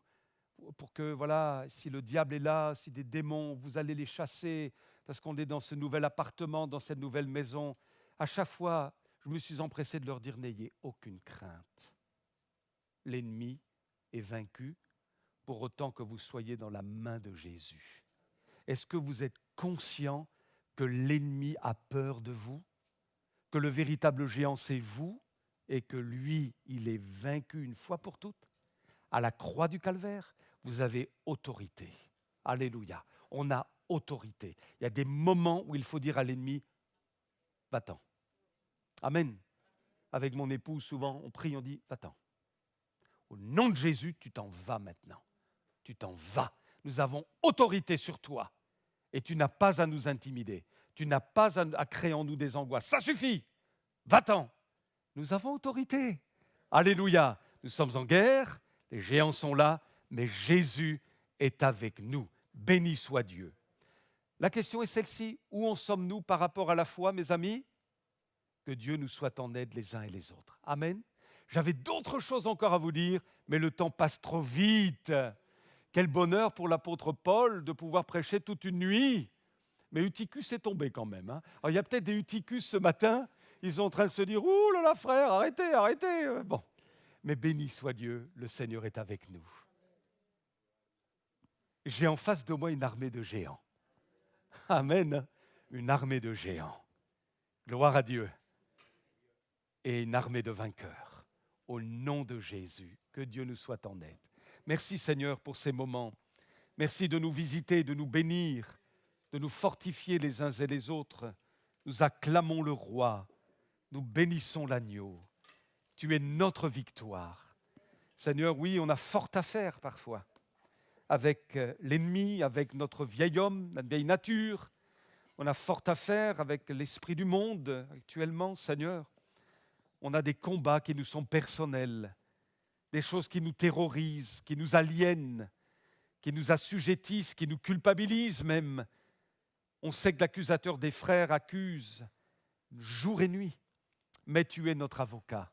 pour que, voilà, si le diable est là, si des démons, vous allez les chasser, parce qu'on est dans ce nouvel appartement, dans cette nouvelle maison. » À chaque fois, je me suis empressé de leur dire « N'ayez aucune crainte. L'ennemi est vaincu pour autant que vous soyez dans la main de Jésus. » Est-ce que vous êtes conscient que l'ennemi a peur de vous? Que le véritable géant, c'est vous et que lui, il est vaincu une fois pour toutes? À la croix du calvaire, vous avez autorité. Alléluia. On a autorité. Il y a des moments où il faut dire à l'ennemi, va-t'en. Amen. Avec mon épouse, souvent, on prie, on dit, va-t'en. Au nom de Jésus, tu t'en vas maintenant. Tu t'en vas. Nous avons autorité sur toi. Et tu n'as pas à nous intimider. Tu n'as pas à créer en nous des angoisses. Ça suffit. Va-t'en. Nous avons autorité. Alléluia. Nous sommes en guerre. Les géants sont là. Mais Jésus est avec nous. Béni soit Dieu. La question est celle-ci. Où en sommes-nous par rapport à la foi, mes amis? Que Dieu nous soit en aide les uns et les autres. Amen. J'avais d'autres choses encore à vous dire, mais le temps passe trop vite. Quel bonheur pour l'apôtre Paul de pouvoir prêcher toute une nuit. Mais Eutychus est tombé quand même. Alors, il y a peut-être des Eutychus ce matin, ils sont en train de se dire « Ouh là là, frère, arrêtez, arrêtez !» Bon, mais béni soit Dieu, le Seigneur est avec nous. J'ai en face de moi une armée de géants. Amen, une armée de géants. Gloire à Dieu. Et une armée de vainqueurs. Au nom de Jésus, que Dieu nous soit en aide. Merci Seigneur pour ces moments. Merci de nous visiter, de nous bénir, de nous fortifier les uns et les autres. Nous acclamons le roi, nous bénissons l'agneau. Tu es notre victoire. Seigneur, oui, on a fort à faire parfois avec l'ennemi, avec notre vieil homme, notre vieille nature. On a fort à faire avec l'esprit du monde actuellement, Seigneur. On a des combats qui nous sont personnels, des choses qui nous terrorisent, qui nous aliènent, qui nous assujettissent, qui nous culpabilisent même. On sait que l'accusateur des frères accuse jour et nuit, mais tu es notre avocat,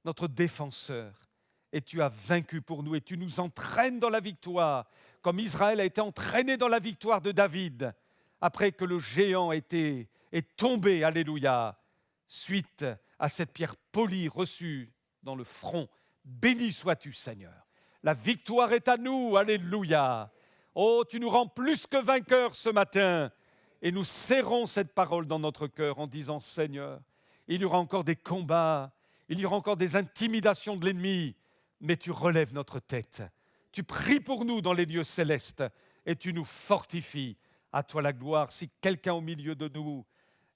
notre défenseur, et tu as vaincu pour nous, et tu nous entraînes dans la victoire, comme Israël a été entraîné dans la victoire de David, après que le géant est tombé, alléluia, suite à cette pierre polie reçue dans le front. Béni sois-tu, Seigneur. La victoire est à nous, alléluia. Oh, tu nous rends plus que vainqueurs ce matin. Et nous serrons cette parole dans notre cœur en disant, Seigneur, il y aura encore des combats, il y aura encore des intimidations de l'ennemi, mais tu relèves notre tête. Tu pries pour nous dans les lieux célestes et tu nous fortifies. À toi la gloire. Si quelqu'un au milieu de nous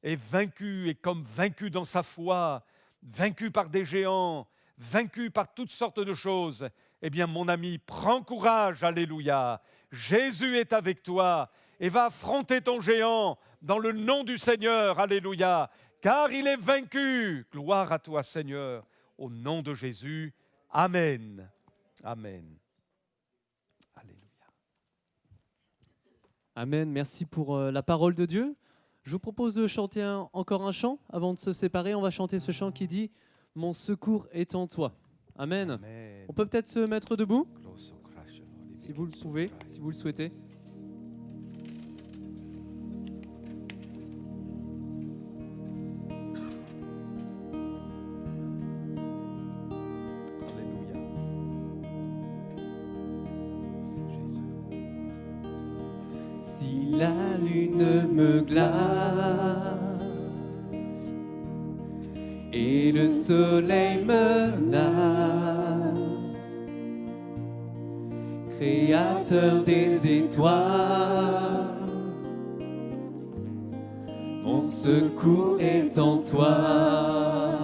est vaincu et comme vaincu dans sa foi, vaincu par des géants, vaincu par toutes sortes de choses, eh bien mon ami, prends courage, alléluia. Jésus est avec toi et va affronter ton géant dans le nom du Seigneur, alléluia, car il est vaincu. Gloire à toi, Seigneur, au nom de Jésus. Amen. Amen. Alléluia. Amen, merci pour la parole de Dieu. Je vous propose de chanter encore un chant avant de se séparer. On va chanter ce chant qui dit « Mon secours est en toi ». Amen. Amen. On peut peut-être se mettre debout, si vous le pouvez, si vous le souhaitez. Alléluia. Merci Jésus. Si la lune me glace et le soleil menace, Créateur des étoiles, mon secours est en toi.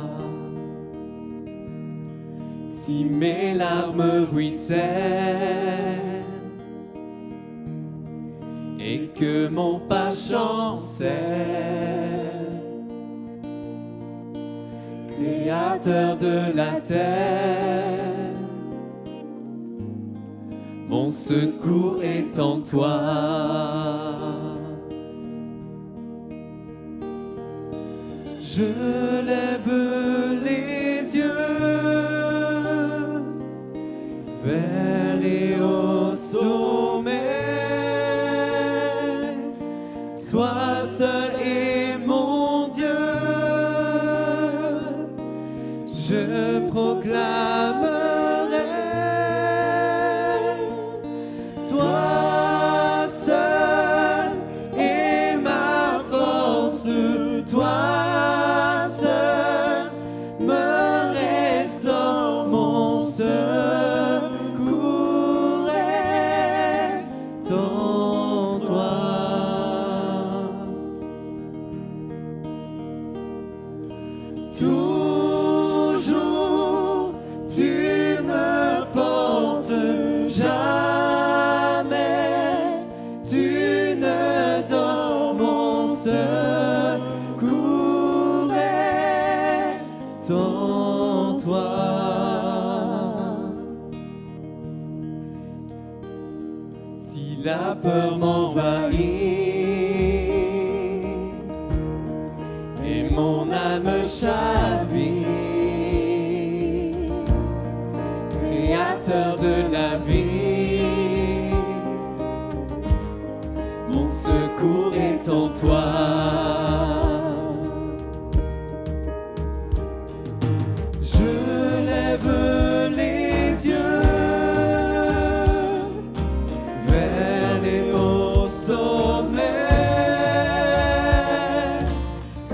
Si mes larmes ruissellent et que mon pas chancelle, Créateur de la terre, mon secours est en toi. Je lève les yeux vers les hauts sommets. Toi seul est mon Dieu. Je proclamerai. Toi seul est ma force. Toi seul me restaure. Mon secours est en toi. secours est en toi. Si la peur m'envahit et mon âme chavire, Créateur de la vie, mon secours est en toi. Je lève les yeux vers les hauts sommets.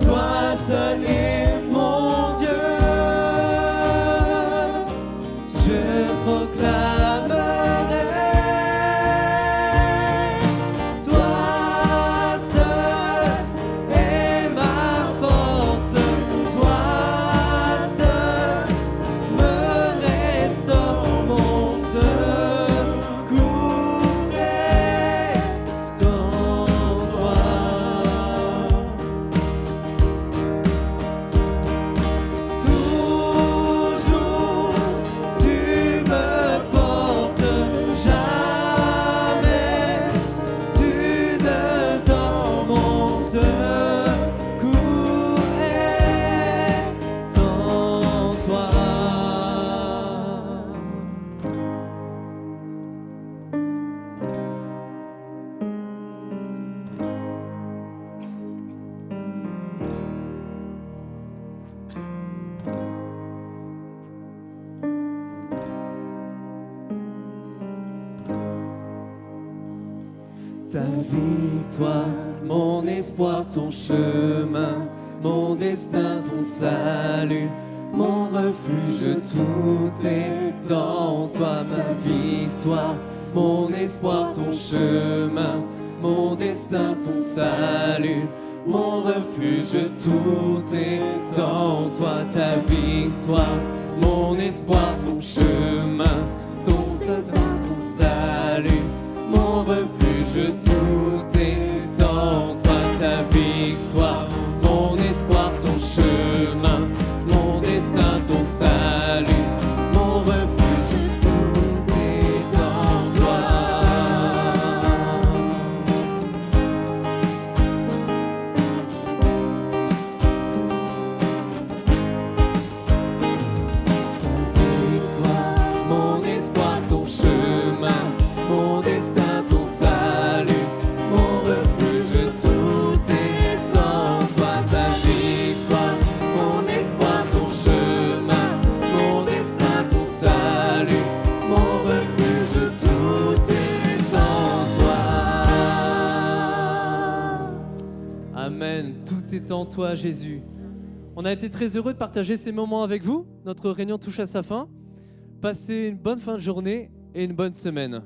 Toi seul est mon Dieu. Je proclamerai. Toi seul est ma force. Toi seul me restaure. Mon secours est en toi. Toujours tu me portes, jamais tu ne dors. Mon secours est en toi. Ta victoire, mon espoir, ton chemin, mon destin, ton salut, mon refuge, tout est en toi. Ma victoire, mon espoir, ton chemin, mon destin, ton salut, mon refuge, tout est en toi. Ta victoire, mon espoir, ton chemin, ton destin, ton salut, mon refuge, tout est en toi. Ta victoire, mon espoir, ton chemin, mon destin, ton salut, mon refuge, tout est en toi. Ta victoire, mon espoir, ton chemin, mon destin, ton salut, mon refuge, tout est en toi. Ta victoire, mon espoir, ton chemin, mon destin, ton salut, mon refuge, tout est en toi. Amen. Tout est en toi, Jésus. On a été très heureux de partager ces moments avec vous. Notre réunion touche à sa fin. Passez une bonne fin de journée et une bonne semaine.